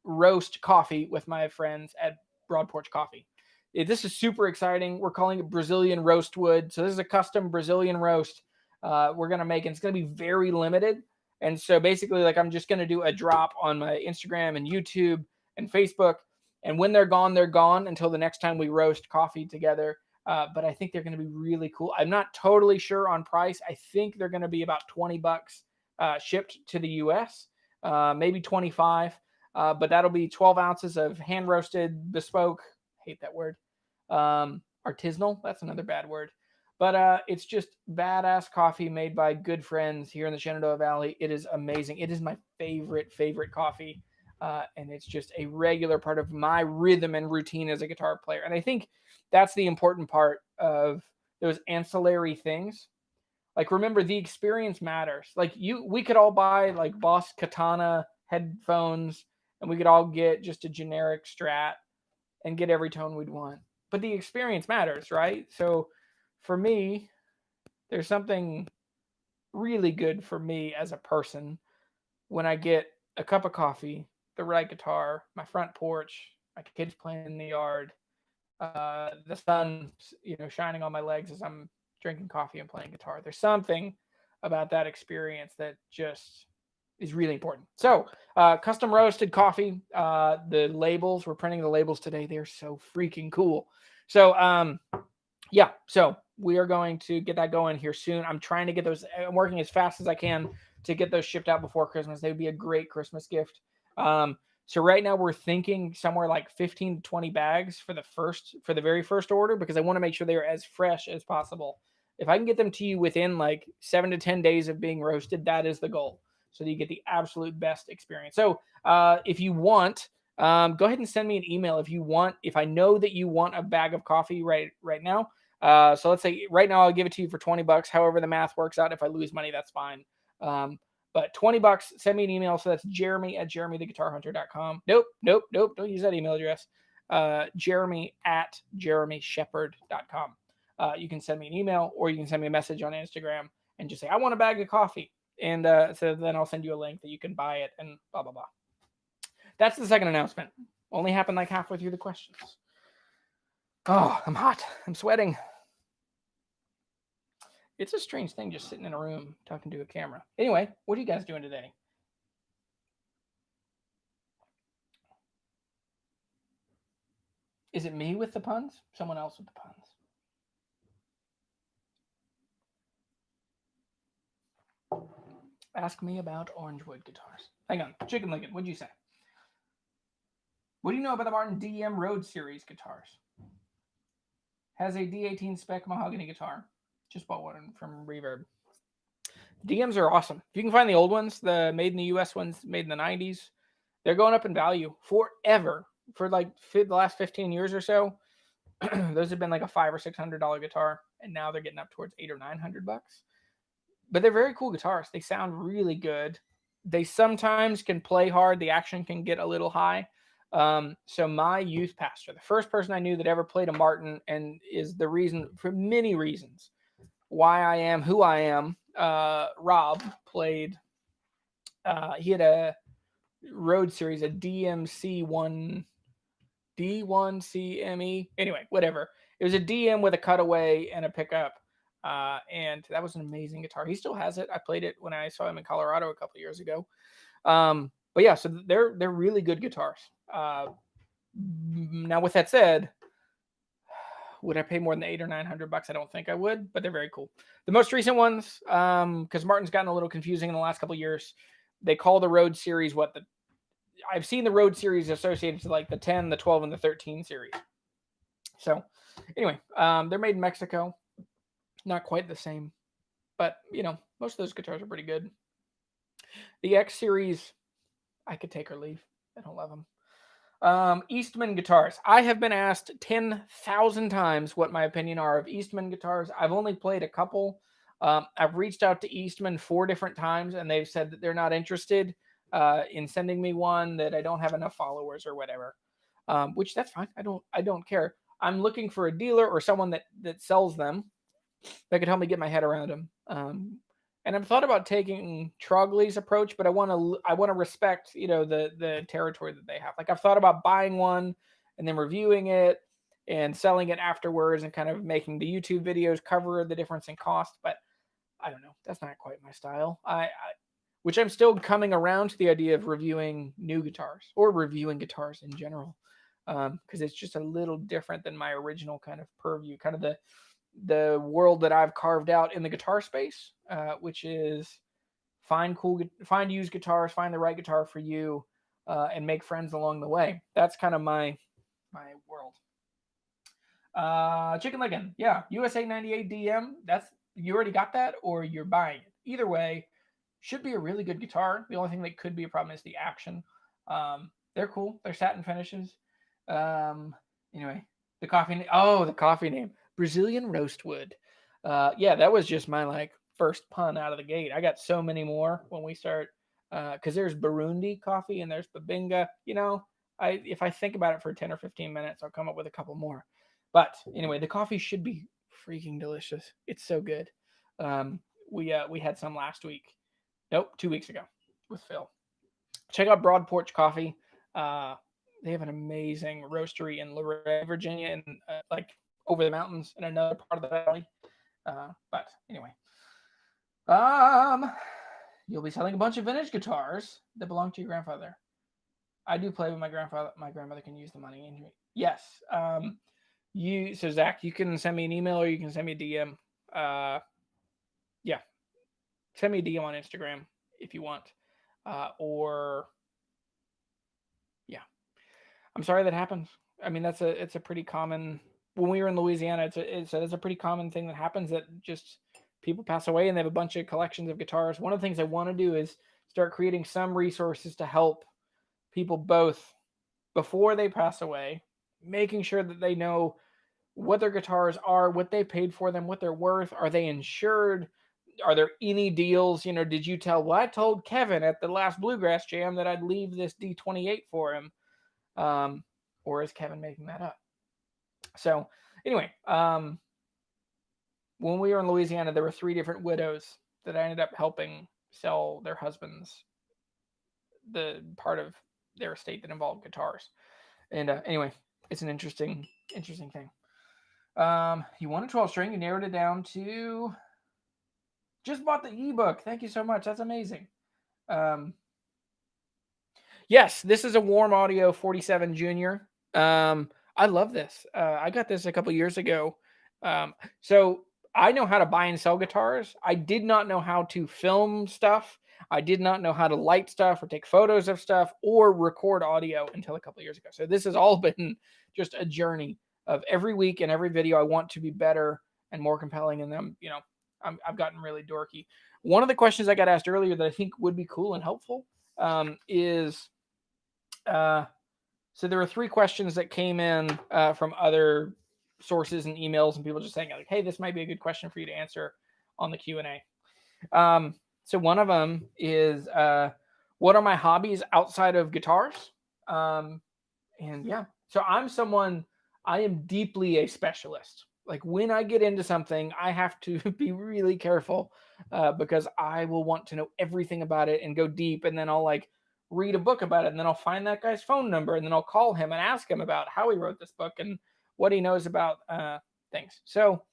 roast coffee with my friends at Broad Porch Coffee. This is super exciting. We're calling it Brazilian roast wood. So this is a custom Brazilian roast we're going to make, and it's going to be very limited. And so basically, like, I'm just going to do a drop on my Instagram and YouTube and Facebook. And when they're gone until the next time we roast coffee together. But I think they're going to be really cool. I'm not totally sure on price. I think they're going to be about $20 shipped to the US, maybe 25. But that'll be 12 ounces of hand roasted, bespoke, hate that word, artisanal. That's another bad word. But it's just badass coffee made by good friends here in the Shenandoah Valley. It is amazing. It is my favorite coffee. And it's just a regular part of my rhythm and routine as a guitar player. And I think that's the important part of those ancillary things Like, remember, the experience matters. Like, we could all buy like Boss Katana headphones, and we could all get just a generic Strat and get every tone we'd want. But the experience matters, right? So for me, there's something really good for me as a person when I get a cup of coffee, the right guitar, my front porch, my kids playing in the yard, the sun, shining on my legs as I'm drinking coffee and playing guitar. There's something about that experience that just is really important. So, custom roasted coffee. The labels, we're printing the labels today. They're so freaking cool. So, yeah. So we are going to get that going here soon. I'm trying to get those. I'm working as fast as I can to get those shipped out before Christmas. They would be a great Christmas gift. So right now we're thinking somewhere like 15 to 20 bags for the very first order, because I want to make sure they are as fresh as possible. If I can get them to you within like 7 to 10 days of being roasted, that is the goal. So that you get the absolute best experience. So if you want, go ahead and send me an email if I know that you want a bag of coffee right now. So let's say right now I'll give it to you for $20. However the math works out. If I lose money, that's fine. But $20, send me an email. So that's jeremy@jeremytheguitarhunter.com. Nope. Don't use that email address. Jeremy@jeremysheppard.com. You can send me an email, or you can send me a message on Instagram and just say, I want a bag of coffee. And so then I'll send you a link that you can buy it and blah, blah, blah. That's the second announcement. Only happened like halfway through the questions. Oh, I'm hot. I'm sweating. It's a strange thing just sitting in a room talking to a camera. Anyway, what are you guys doing today? Is it me with the puns? Someone else with the puns? Ask me about Orangewood guitars. Hang on. Chicken Licken, what'd you say? What do you know about the Martin DM Road Series guitars? Has a D18 spec mahogany guitar. Just bought one from Reverb. DMs are awesome. If you can find the old ones, the made in the US ones, made in the 90s, they're going up in value forever. For like the last 15 years or so, those have been like a $500 or $600 guitar, and now they're getting up towards $800 or $900. But they're very cool guitars. They sound really good. They sometimes can play hard. The action can get a little high. So my youth pastor, the first person I knew that ever played a Martin, and is the reason, for many reasons, why I am who I am, Rob played, he had a Road Series, a D1CME. Anyway, whatever. It was a DM with a cutaway and a pickup. And that was an amazing guitar. He still has it. I played it when I saw him in Colorado a couple of years ago. But yeah, so they're really good guitars. Now, with that said, would I pay more than $800 or $900? I don't think I would, but they're very cool. The most recent ones, because Martin's gotten a little confusing in the last couple of years, they call the Road Series I've seen the Road Series associated to like the 10, the 12, and the 13 series. So anyway, they're made in Mexico. Not quite the same, but most of those guitars are pretty good. The X series, I could take or leave. I don't love them. Eastman guitars. I have been asked 10,000 times what my opinion are of Eastman guitars. I've only played a couple. I've reached out to Eastman 4 different times, and they've said that they're not interested in sending me one, that I don't have enough followers or whatever. Which that's fine. I don't care. I'm looking for a dealer or someone that sells them that could help me get my head around them. And I've thought about taking Trogley's approach, but I want to respect, the territory that they have. Like, I've thought about buying one and then reviewing it and selling it afterwards and kind of making the YouTube videos cover the difference in cost. But I don't know. That's not quite my style. Which I'm still coming around to the idea of reviewing new guitars or reviewing guitars in general. Because it's just a little different than my original kind of purview, kind of the world that I've carved out in the guitar space, which is find used guitars, find the right guitar for you, and make friends along the way. That's kind of my world. Chicken Licken, yeah, USA 98 DM. You already got that, or you're buying it. Either way, should be a really good guitar. The only thing that could be a problem is the action. They're cool. They're satin finishes. Anyway, the coffee name. Brazilian Roastwood. Yeah, that was just my first pun out of the gate. I got so many more when we start, because there's Burundi coffee and there's Babinga. You know, if I think about it for 10 or 15 minutes, I'll come up with a couple more. But anyway, the coffee should be freaking delicious. It's so good. We had some last week. Nope, 2 weeks ago with Phil. Check out Broad Porch Coffee. They have an amazing roastery in Luray, Virginia, and like over the mountains in another part of the valley. But anyway, you'll be selling a bunch of vintage guitars that belong to your grandfather. I do play with my grandfather. My grandmother can use the money. Yes. So Zach, you can send me an email or you can send me a DM. Yeah, send me a DM on Instagram if you want. Or yeah, I'm sorry that happened. I mean, it's a pretty common. When we were in Louisiana, it's a pretty common thing that happens, that just people pass away and they have a bunch of collections of guitars. One of the things I want to do is start creating some resources to help people both before they pass away, making sure that they know what their guitars are, what they paid for them, what they're worth. Are they insured? Are there any deals? You know, did you tell? Well, I told Kevin at the last Bluegrass Jam that I'd leave this D28 for him. Or is Kevin making that up? So anyway, when we were in Louisiana, there were 3 different widows that I ended up helping sell their husbands the part of their estate that involved guitars. And anyway, it's an interesting thing. You want a 12 string, you narrowed it down to, just bought the ebook. Thank you so much. That's amazing. Yes, this is a Warm Audio 47 Junior. I love this. I got this a couple years ago. So I know how to buy and sell guitars. I did not know how to film stuff. I did not know how to light stuff or take photos of stuff or record audio until a couple years ago. So this has all been just a journey of every week and every video. I want to be better and more compelling in them. You know, I've gotten really dorky. One of the questions I got asked earlier that I think would be cool and helpful is, so there were 3 questions that came in from other sources and emails and people just saying like, hey, this might be a good question for you to answer on the Q&A. So one of them is, what are my hobbies outside of guitars? And yeah, so I am deeply a specialist. Like when I get into something, I have to be really careful because I will want to know everything about it and go deep. And then I'll like read a book about it. And then I'll find that guy's phone number and then I'll call him and ask him about how he wrote this book and what he knows about things. So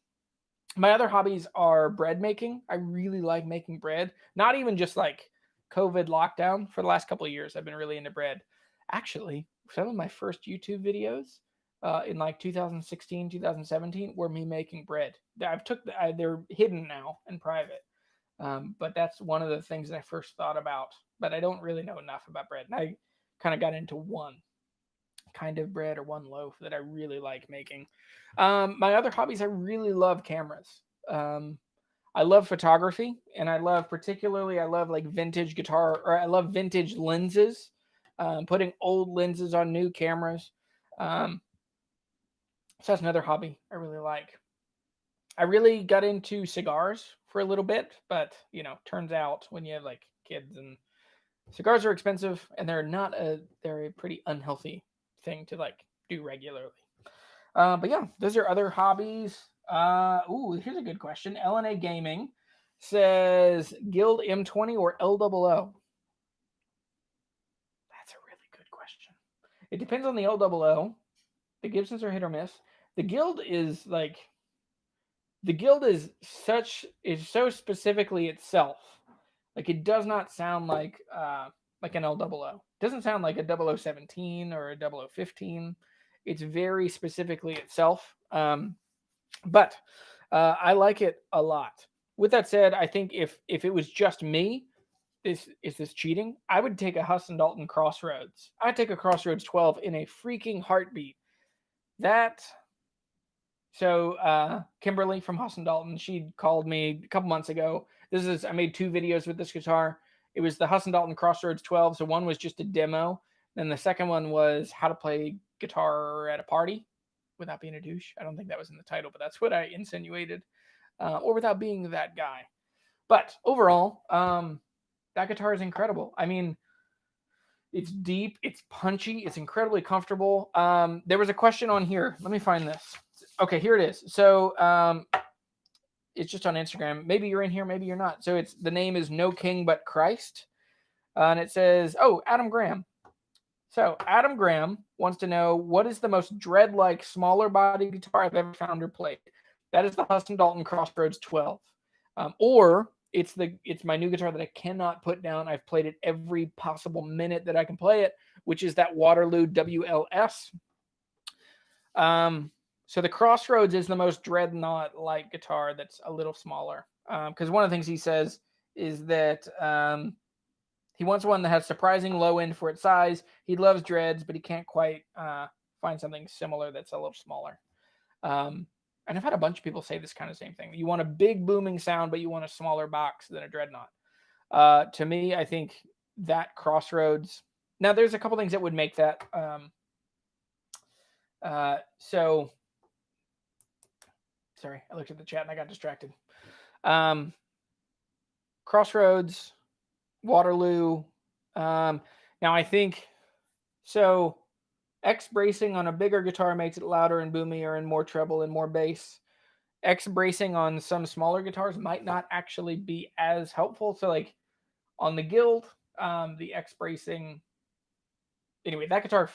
my other hobbies are bread making. I really like making bread. Not even just like COVID lockdown. For the last couple of years, I've been really into bread. Actually, some of my first YouTube videos in like 2016, 2017 were me making bread. They're hidden now and private. But that's one of the things that I first thought about. But I don't really know enough about bread. And I kind of got into one kind of bread or one loaf that I really like making. My other hobbies, I really love cameras. I love photography, and I love like vintage guitar, or I love vintage lenses, putting old lenses on new cameras. So that's another hobby I really like. I really got into cigars for a little bit, but you know, turns out when you have like kids, and cigars are expensive, and they're a pretty unhealthy thing to like do regularly. But yeah, those are other hobbies. Here's a good question. LNA Gaming says Guild M20 or LOO. That's a really good question. It depends on the LOO. The Gibsons are hit or miss. The Guild is so specifically itself. Like it does not sound like an LOO. It doesn't sound like a 0017 or a 0015. It's very specifically itself. But I like it a lot. With that said, I think if it was just me, is this cheating? I would take a Husson Dalton Crossroads. I'd take a Crossroads 12 in a freaking heartbeat. So Kimberly from Husson Dalton, she called me a couple months ago. I made 2 videos with this guitar. It was the Husson Dalton Crossroads 12. So one was just a demo. Then the second one was how to play guitar at a party without being a douche. I don't think that was in the title, but that's what I insinuated. Or without being that guy. But overall, that guitar is incredible. I mean, it's deep, it's punchy, it's incredibly comfortable. There was a question on here. Let me find this. Okay, here it is. So it's just on Instagram. Maybe you're in here, maybe you're not. So the name is No King But Christ. And it says, oh, Adam Graham. So Adam Graham wants to know, what is the most dread-like smaller body guitar I've ever found or played? That is the Huston Dalton Crossroads 12. Or it's my new guitar that I cannot put down. I've played it every possible minute that I can play it, which is that Waterloo WLS. So the Crossroads is the most dreadnought-like guitar that's a little smaller. Because one of the things he says is that he wants one that has surprising low end for its size. He loves dreads, but he can't quite find something similar that's a little smaller. And I've had a bunch of people say this kind of same thing. You want a big booming sound, but you want a smaller box than a dreadnought. To me, I think that Crossroads. Now, there's a couple things that would make that. So, sorry, I looked at the chat and I got distracted. Crossroads, Waterloo. Now, I think so. X bracing on a bigger guitar makes it louder and boomier and more treble and more bass. X bracing on some smaller guitars might not actually be as helpful. So, like on the Guild, the X bracing. Anyway, that guitar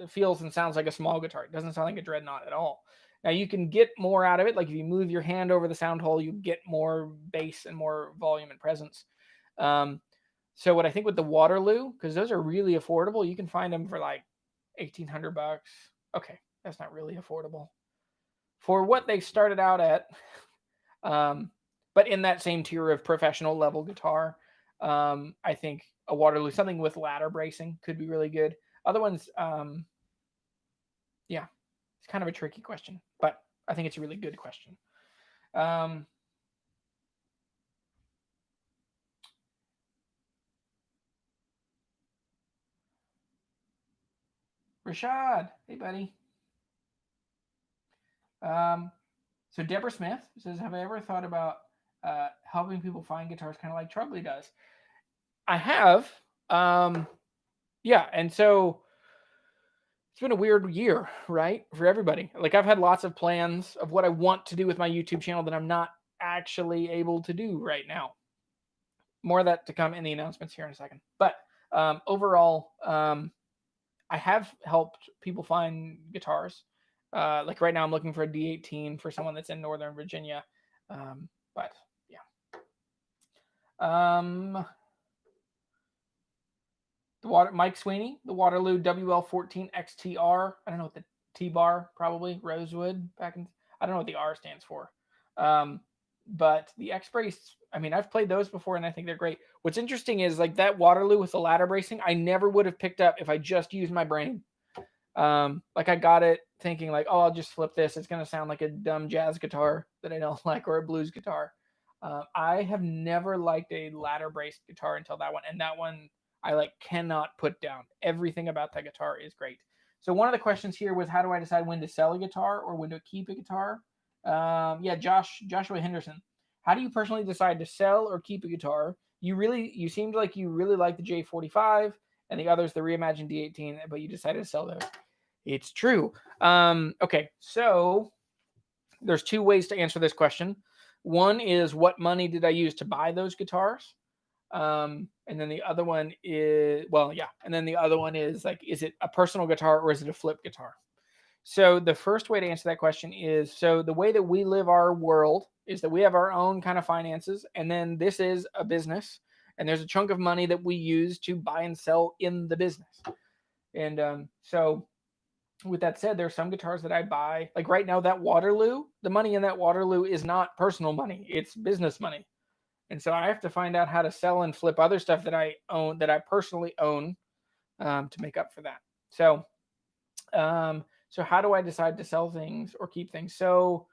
feels and sounds like a small guitar. It doesn't sound like a dreadnought at all. Now, you can get more out of it. Like if you move your hand over the sound hole, you get more bass and more volume and presence. So what I think with the Waterloo, because those are really affordable, you can find them for like $1,800. Okay, that's not really affordable for what they started out at. But in that same tier of professional level guitar, I think a Waterloo, something with ladder bracing, could be really good. Other ones, yeah, it's kind of a tricky question, but I think it's a really good question. Rashad, hey buddy. So Deborah Smith says, have I ever thought about helping people find guitars kind of like Trugley does? I have. Yeah, and so it's been a weird year, right? For everybody. Like I've had lots of plans of what I want to do with my YouTube channel that I'm not actually able to do right now. More of that to come in the announcements here in a second. But overall, I have helped people find guitars. Like right now, I'm looking for a D18 for someone that's in Northern Virginia. But yeah. Mike Sweeney, the Waterloo WL14 XTR. I don't know what the T bar, probably Rosewood I don't know what the R stands for. But the X brace, I mean, I've played those before and I think they're great. What's interesting is like that Waterloo with the ladder bracing, I never would have picked up if I just used my brain. Like I got it thinking like, oh, I'll just flip this. It's going to sound like a dumb jazz guitar that I don't like, or a blues guitar. I have never liked a ladder braced guitar until that one. And that one I like cannot put down. Everything about that guitar is great. So one of the questions here was, how do I decide when to sell a guitar or when to keep a guitar? Yeah, Joshua Henderson. How do you personally decide to sell or keep a guitar? You seemed like you really like the J45 and the others, the reimagined D18, but you decided to sell those. It's true. Okay, so there's two ways to answer this question. One is, what money did I use to buy those guitars? And then the other one is, well, yeah. And then the other one is like, is it a personal guitar or is it a flip guitar? So the first way to answer that question is, so the way that we live our world is that we have our own kind of finances, and then this is a business, and there's a chunk of money that we use to buy and sell in the business. And so with that said, there are some guitars that I buy, like right now, that Waterloo, the money in that Waterloo is not personal money, it's business money. And so I have to find out how to sell and flip other stuff that I own, that I personally own, to make up for that. So how do I decide to sell things or keep things? So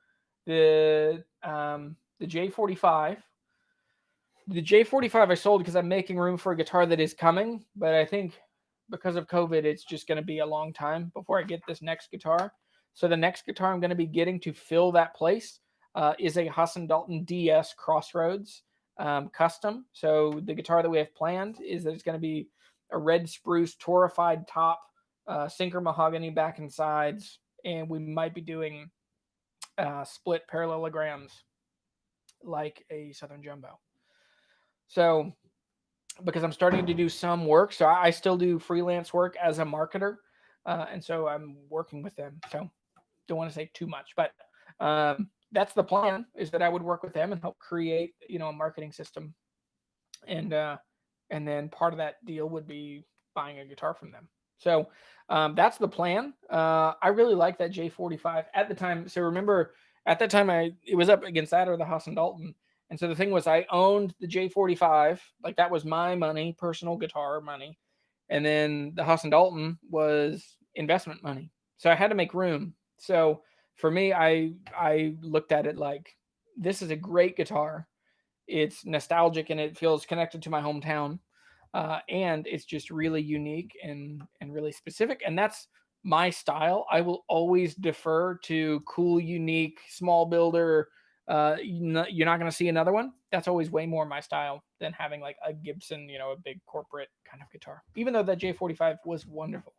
the J45, I sold because I'm making room for a guitar that is coming, but I think because of COVID, it's just going to be a long time before I get this next guitar. So the next guitar I'm going to be getting to fill that place is a Huston Dalton DS Crossroads. custom. So the guitar that we have planned is that it's going to be a red spruce torified top, sinker mahogany back and sides, and we might be doing split parallelograms like a Southern Jumbo. So because I'm starting to do some work, so I still do freelance work as a marketer, and so I'm working with them. So don't want to say too much, but that's the plan, is that I would work with them and help create, a marketing system, and then part of that deal would be buying a guitar from them. So that's the plan. I really like that J45 at the time. So remember, at that time, it was up against that or the Haas and Dalton. And so the thing was, I owned the J45, like that was my money, personal guitar money. And then the Haas and Dalton was investment money. So I had to make room. So for me, I looked at it like, this is a great guitar. It's nostalgic and it feels connected to my hometown. And it's just really unique and really specific. And that's my style. I will always defer to cool, unique, small builder. You're not going to see another one. That's always way more my style than having like a Gibson, a big corporate kind of guitar. Even though that J45 was wonderful.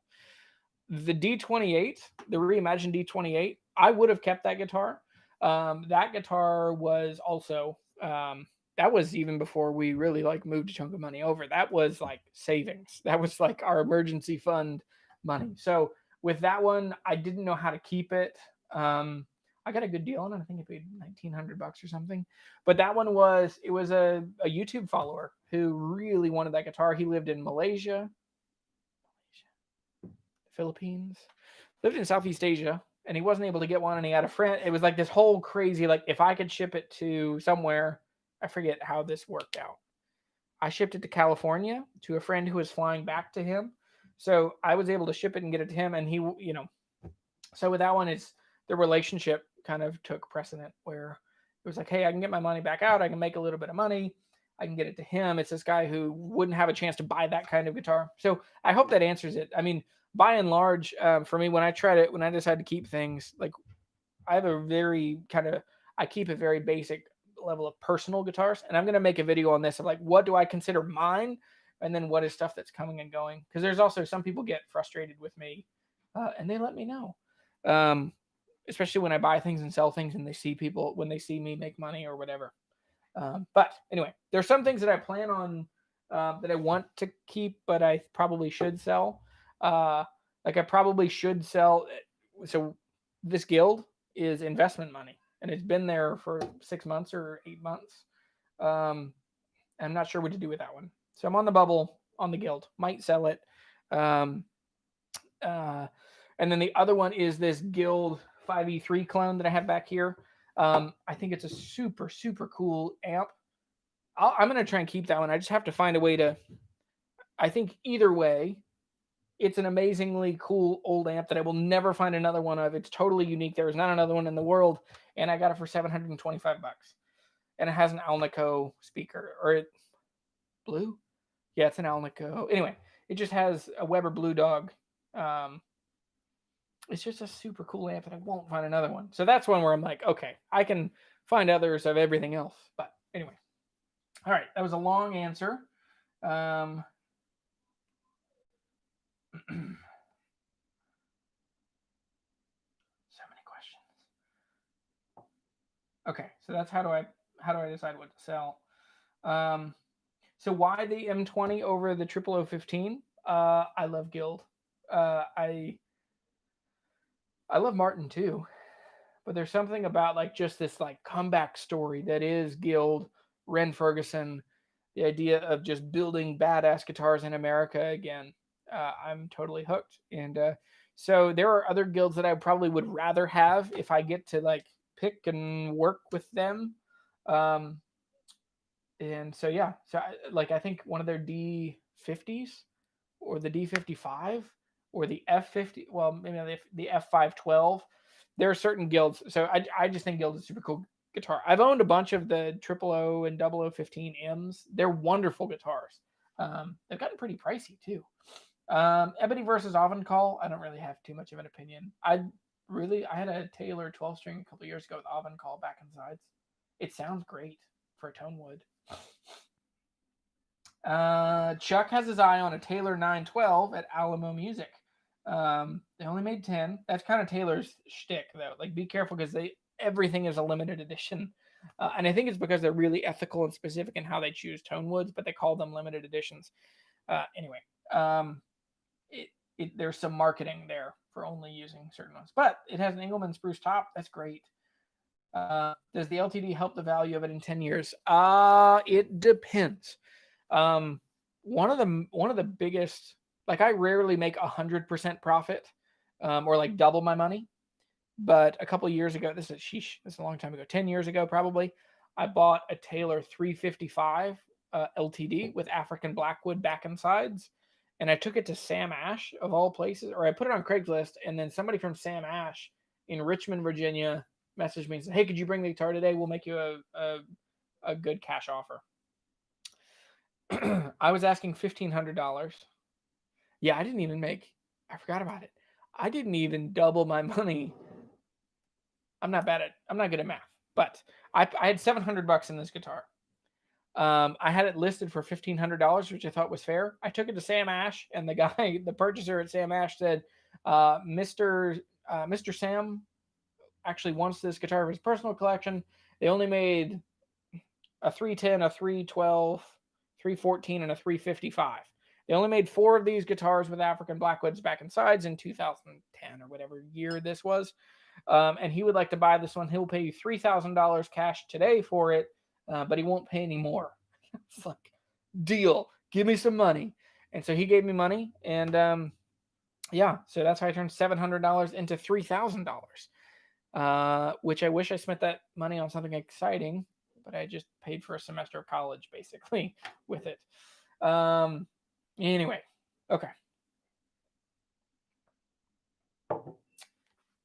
The D28, the reimagined D28, I would have kept that guitar. That guitar was also that was even before we really like moved a chunk of money over. That was like savings. That was like our emergency fund money. So with that one, I didn't know how to keep it. I got a good deal on it. I think I paid $1,900 or something. But that one was a YouTube follower who really wanted that guitar. He lived in Malaysia, Philippines, lived in Southeast Asia, and he wasn't able to get one, and he had a friend. It was like this whole crazy, like if I could ship it to somewhere, I forget how this worked out. I shipped it to California to a friend who was flying back to him. So I was able to ship it and get it to him, and he, so with that one, it's the relationship kind of took precedent, where it was like, hey, I can get my money back out. I can make a little bit of money. I can get it to him. It's this guy who wouldn't have a chance to buy that kind of guitar. So I hope that answers it. I mean, by and large, for me, when I decide to keep things, like I have a very I keep a very basic level of personal guitars, and I'm going to make a video on this of like, what do I consider mine? And then what is stuff that's coming and going? Because there's also some people get frustrated with me, and they let me know. Especially when I buy things and sell things and they see when they see me make money or whatever. But anyway, there's some things that I plan on that I want to keep, but I probably should sell. Like I probably should sell. So this guild is investment money, and it's been there for 6 months or 8 months. I'm not sure what to do with that one. So I'm on the bubble on the guild. Might sell it. And then the other one is this guild 5E3 clone that I have back here. I think it's a super, super cool amp. I'm going to try and keep that one. I just have to find a way to, I think either way, it's an amazingly cool old amp that I will never find another one of. It's totally unique. There is not another one in the world. And I got it for $725. And it has an Alnico speaker. Blue? Yeah, it's an Alnico. Anyway, it just has a Weber Blue Dog. It's just a super cool amp, and I won't find another one. So that's one where I'm like, okay, I can find others of everything else. But anyway. All right, that was a long answer. So many questions. Okay, so that's how do I decide what to sell? So why the M20 over the 0015? I love Guild. I love Martin too, but there's something about like just this like comeback story that is Guild, Ren Ferguson, the idea of just building badass guitars in America again. I'm totally hooked. And so there are other guilds that I probably would rather have if I get to like pick and work with them. And so, yeah, so I think one of their D50s or the D55 or the F50, well, maybe the F512, there are certain guilds. So I just think Guild is super cool guitar. I've owned a bunch of the 000 and 0015 M's. They're wonderful guitars. They've gotten pretty pricey too. Ebony versus Avancal, I don't really have too much of an opinion. I had a Taylor 12 string a couple years ago with Avancal back and sides. It sounds great. for tone wood. Chuck has his eye on a Taylor 912 at Alamo Music. They only made 10. That's kind of Taylor's shtick, though. Like, be careful because everything is a limited edition. And I think it's because they're really ethical and specific in how they choose tone woods, but they call them limited editions. Anyway, there's some marketing there for only using certain ones. But it has an Engelmann spruce top. That's great. Does the LTD help the value of it in 10 years? It depends. One of the biggest, like, I rarely make 100% profit, or like double my money. But a couple of years ago, this is a long time ago, 10 years ago probably, I bought a Taylor 355 LTD with African Blackwood back and sides, and I took it to Sam Ash of all places, or I put it on Craigslist, and then somebody from Sam Ash in Richmond, Virginia, messaged me and said, "Hey, could you bring the guitar today? We'll make you a good cash offer." I was asking $1,500. Yeah, I forgot about it. I didn't even double my money. I'm not good at math, but I had $700 in this guitar. I had it listed for $1,500, which I thought was fair. I took it to Sam Ash, and the purchaser at Sam Ash said, Mr. Sam actually wants this guitar for his personal collection. They only made a 310, a 312, 314, and a 355. They only made 4 of these guitars with African Blackwoods back and sides in 2010 or whatever year this was. And he would like to buy this one. He'll pay you $3,000 cash today for it, but he won't pay any more. It's like, deal. Give me some money. And so he gave me money, and so that's how I turned $700 into $3,000, which I wish I spent that money on something exciting, but I just paid for a semester of college basically with it. Anyway, okay.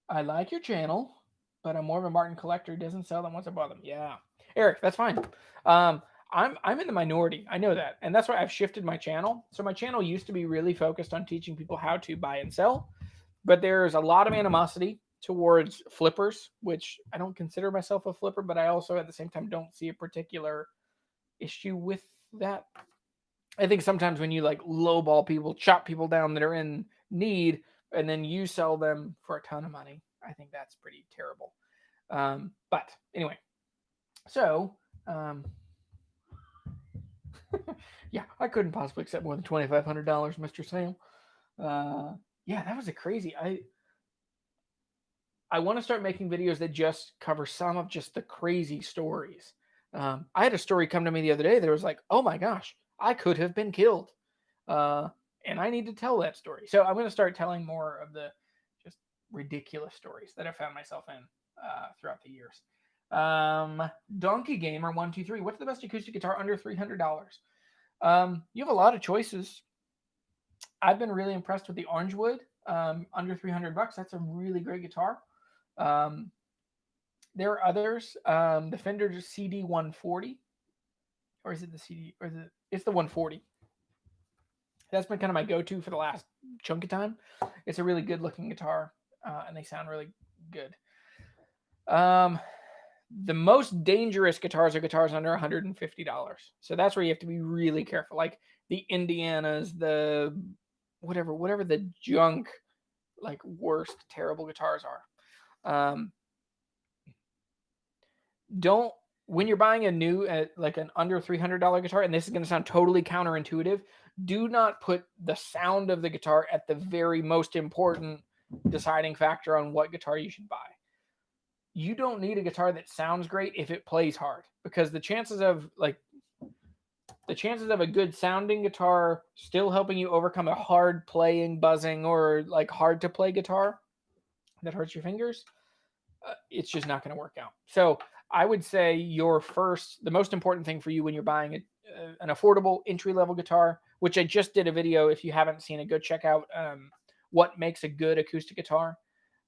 I like your channel, but I'm more of a Martin collector who doesn't sell them once I bought them. Yeah, Eric, that's fine. I'm in the minority. I know that, and that's why I've shifted my channel. So my channel used to be really focused on teaching people how to buy and sell, but there's a lot of animosity towards flippers, which I don't consider myself a flipper, but I also at the same time don't see a particular issue with that. I think sometimes when you like lowball people, chop people down that are in need, and then you sell them for a ton of money, I think that's pretty terrible. But anyway, so yeah, I couldn't possibly accept more than $2,500, Mr. Sam. Yeah, that was a crazy. I want to start making videos that just cover some of just the crazy stories. I had a story come to me the other day that was like, oh my gosh, I could have been killed. And I need to tell that story. So I'm going to start telling more of the just ridiculous stories that I found myself in throughout the years. Donkey Gamer 123. What's the best acoustic guitar under $300? You have a lot of choices. I've been really impressed with the Orangewood under $300. That's a really great guitar. There are others. The Fender CD 140, or is it the CD? Or it's the 140. That's been kind of my go-to for the last chunk of time. It's a really good-looking guitar, and they sound really good. The most dangerous guitars are guitars under $150. So that's where you have to be really careful. Like the Indianas, the whatever the junk, like worst, terrible guitars are. When you're buying a new, like an under $300 guitar, and this is going to sound totally counterintuitive, do not put the sound of the guitar at the very most important deciding factor on what guitar you should buy. You don't need a guitar that sounds great if it plays hard, because the chances of a good sounding guitar still helping you overcome a hard playing, buzzing, or like hard to play guitar that hurts your fingers, it's just not going to work out. So I would say the most important thing for you when you're buying an affordable entry-level guitar, which I just did a video. If you haven't seen it, go check out what makes a good acoustic guitar.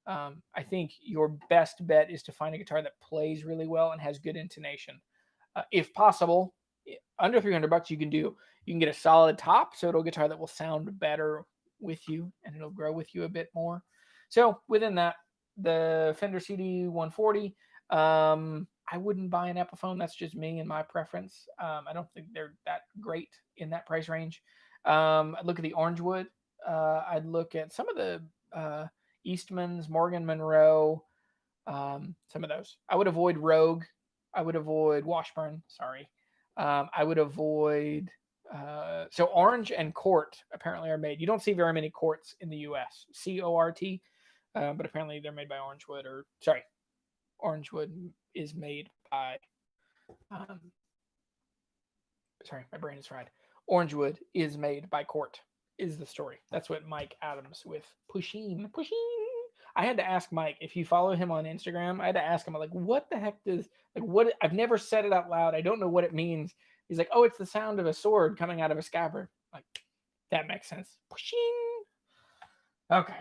I think your best bet is to find a guitar that plays really well and has good intonation. If possible, under $300, you can get a solid top, so it'll a guitar that will sound better with you and it'll grow with you a bit more. So within that, the Fender CD 140, I I wouldn't buy an Epiphone. That's just me and my preference. I don't think they're that great in that price range. I'd look at the Orangewood. I'd look at some of the Eastmans, Morgan Monroe, some of those. I would avoid Rogue. I would avoid Washburn. Sorry. I would avoid. So Orange and Cort apparently are made. You don't see very many Corts in the U.S. C-O-R-T, but apparently they're made by Orangewood. Orangewood is made by. Sorry, my brain is fried. Orangewood is made by Cort. Is the story. That's what Mike Adams with Pusheen. I had to ask Mike, if you follow him on Instagram, I had to ask him, like, what the heck does, like, what, I've never said it out loud. I don't know what it means. He's like, oh, it's the sound of a sword coming out of a scabbard. Like, that makes sense. Pushing. Okay.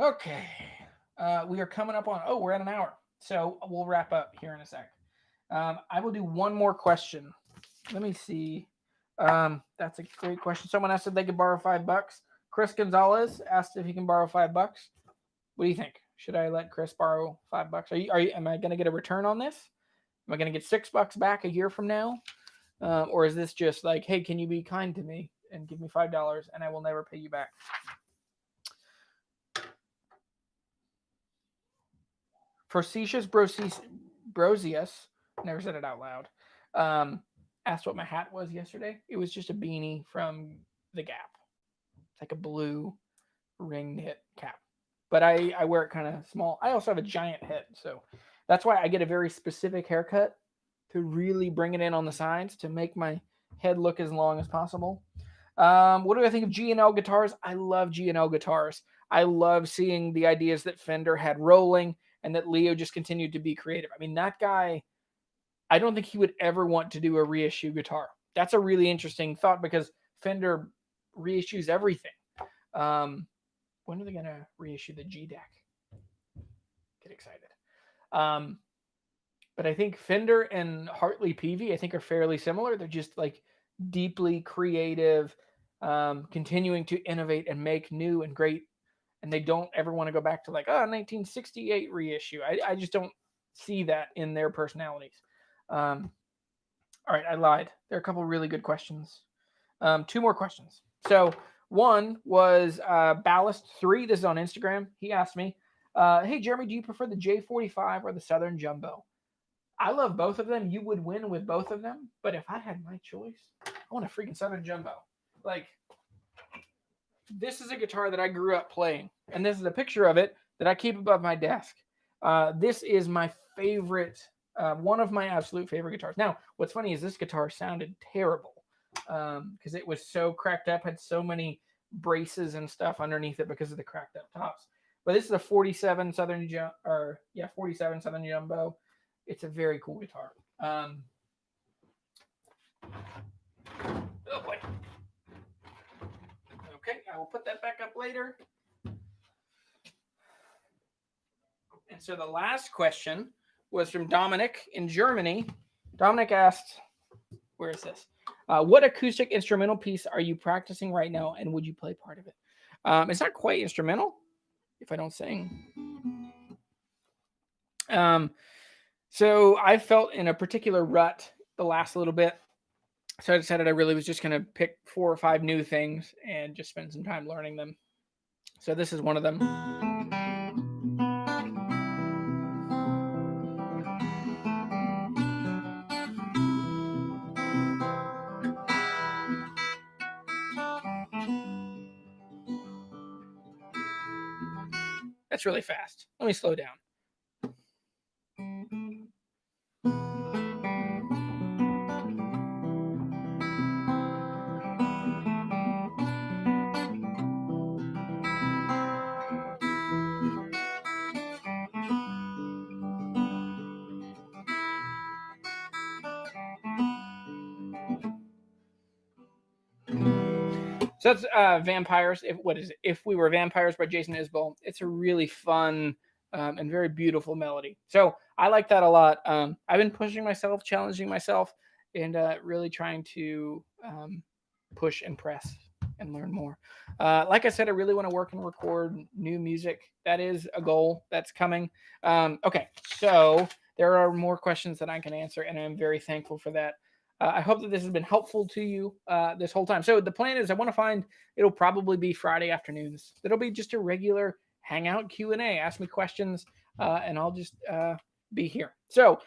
Okay. We are coming up on, we're at an hour. So we'll wrap up here in a sec. I will do one more question. Let me see. That's a great question. Someone asked if they could borrow $5. Chris Gonzalez asked if he can borrow $5. What do you think? Should I let Chris borrow $5? Am I going to get a return on this? Am I going to get $6 back a year from now? Or is this just like, hey, can you be kind to me and give me $5 and I will never pay you back? Facetious Brosius, never said it out loud, asked what my hat was yesterday. It was just a beanie from the Gap. It's like a blue ring knit cap. But I wear it kind of small. I also have a giant head, so that's why I get a very specific haircut to really bring it in on the sides to make my head look as long as possible. What do I think of G&L guitars? I love G&L guitars. I love seeing the ideas that Fender had rolling and that Leo just continued to be creative. I mean, that guy, I don't think he would ever want to do a reissue guitar. That's a really interesting thought because Fender reissues everything. When are they going to reissue the G deck? Get excited. But I think Fender and Hartley Peavey, I think, are fairly similar. They're just like deeply creative, continuing to innovate and make new and great. And they don't ever want to go back to like, 1968 reissue. I just don't see that in their personalities. All right, I lied. There are a couple really good questions. 2 more questions. So one was Ballast3. This is on Instagram. He asked me, hey, Jeremy, do you prefer the J45 or the Southern Jumbo? I love both of them. You would win with both of them. But if I had my choice, I want a freaking Southern Jumbo. Like, this is a guitar that I grew up playing. And this is a picture of it that I keep above my desk. This is my favorite, one of my absolute favorite guitars. Now, what's funny is this guitar sounded terrible because it was so cracked up, had so many braces and stuff underneath it because of the cracked up tops. But this is a 47 Southern 47 Southern Jumbo. It's a very cool guitar. Oh boy. Okay, I will put that back up later. And so the last question was from Dominic in Germany. Dominic asked, where is this? What acoustic instrumental piece are you practicing right now, and would you play part of it? It's not quite instrumental, if I don't sing. So I felt in a particular rut the last little bit. So I decided I really was just going to pick 4 or 5 new things and just spend some time learning them. So this is one of them. That's really fast. Let me slow down. So that's Vampires. If We Were Vampires by Jason Isbell. It's a really fun and very beautiful melody. So I like that a lot. I've been pushing myself, challenging myself, and really trying to push and press and learn more. Like I said, I really want to work and record new music. That is a goal that's coming. Okay, so there are more questions that I can answer, and I'm very thankful for that. I hope that this has been helpful to you this whole time. So the plan is I want to find, it'll probably be Friday afternoons. It'll be just a regular hangout Q&A. Ask me questions, and I'll just be here. So,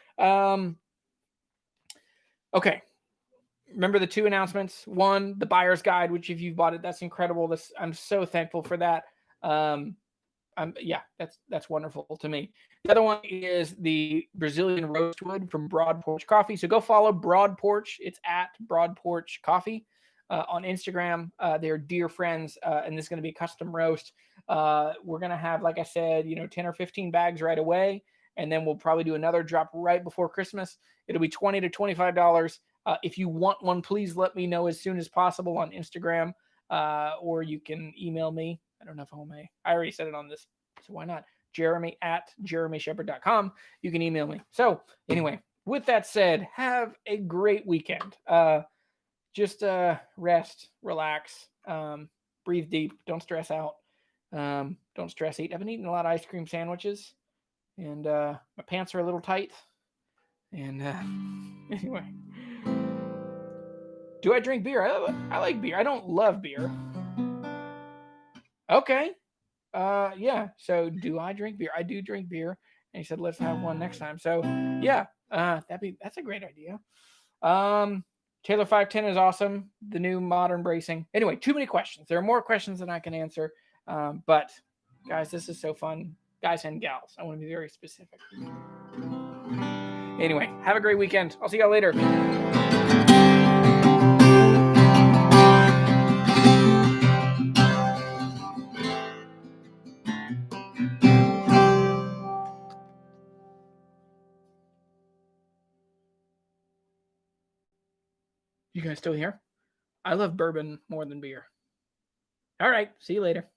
okay. Remember the 2 announcements. One, the buyer's guide, which if you've bought it, that's incredible. I'm so thankful for that. Yeah, that's wonderful to me. The other one is the Brazilian roastwood from Broad Porch Coffee. So go follow Broad Porch. It's at Broad Porch Coffee on Instagram. They're dear friends, and this is going to be a custom roast. We're going to have, like I said, 10 or 15 bags right away, and then we'll probably do another drop right before Christmas. It'll be $20 to $25. If you want one, please let me know as soon as possible on Instagram, or you can email me. I don't know if I may. I already said it on this, so why not? Jeremy at jeremysheppard.com. You can email me. So anyway, with that said, have a great weekend. Just rest, relax, breathe deep. Don't stress out. Don't stress eat. I've been eating a lot of ice cream sandwiches, and my pants are a little tight. And anyway, do I drink beer? I like beer. I don't love beer. Okay. Yeah. So do I drink beer? I do drink beer. And he said, let's have one next time. So yeah, that's a great idea. Taylor 510 is awesome. The new modern bracing. Anyway, too many questions. There are more questions than I can answer. But guys, this is so fun. Guys and gals. I want to be very specific. Anyway, have a great weekend. I'll see y'all later. You guys still here? I love bourbon more than beer. All right. See you later.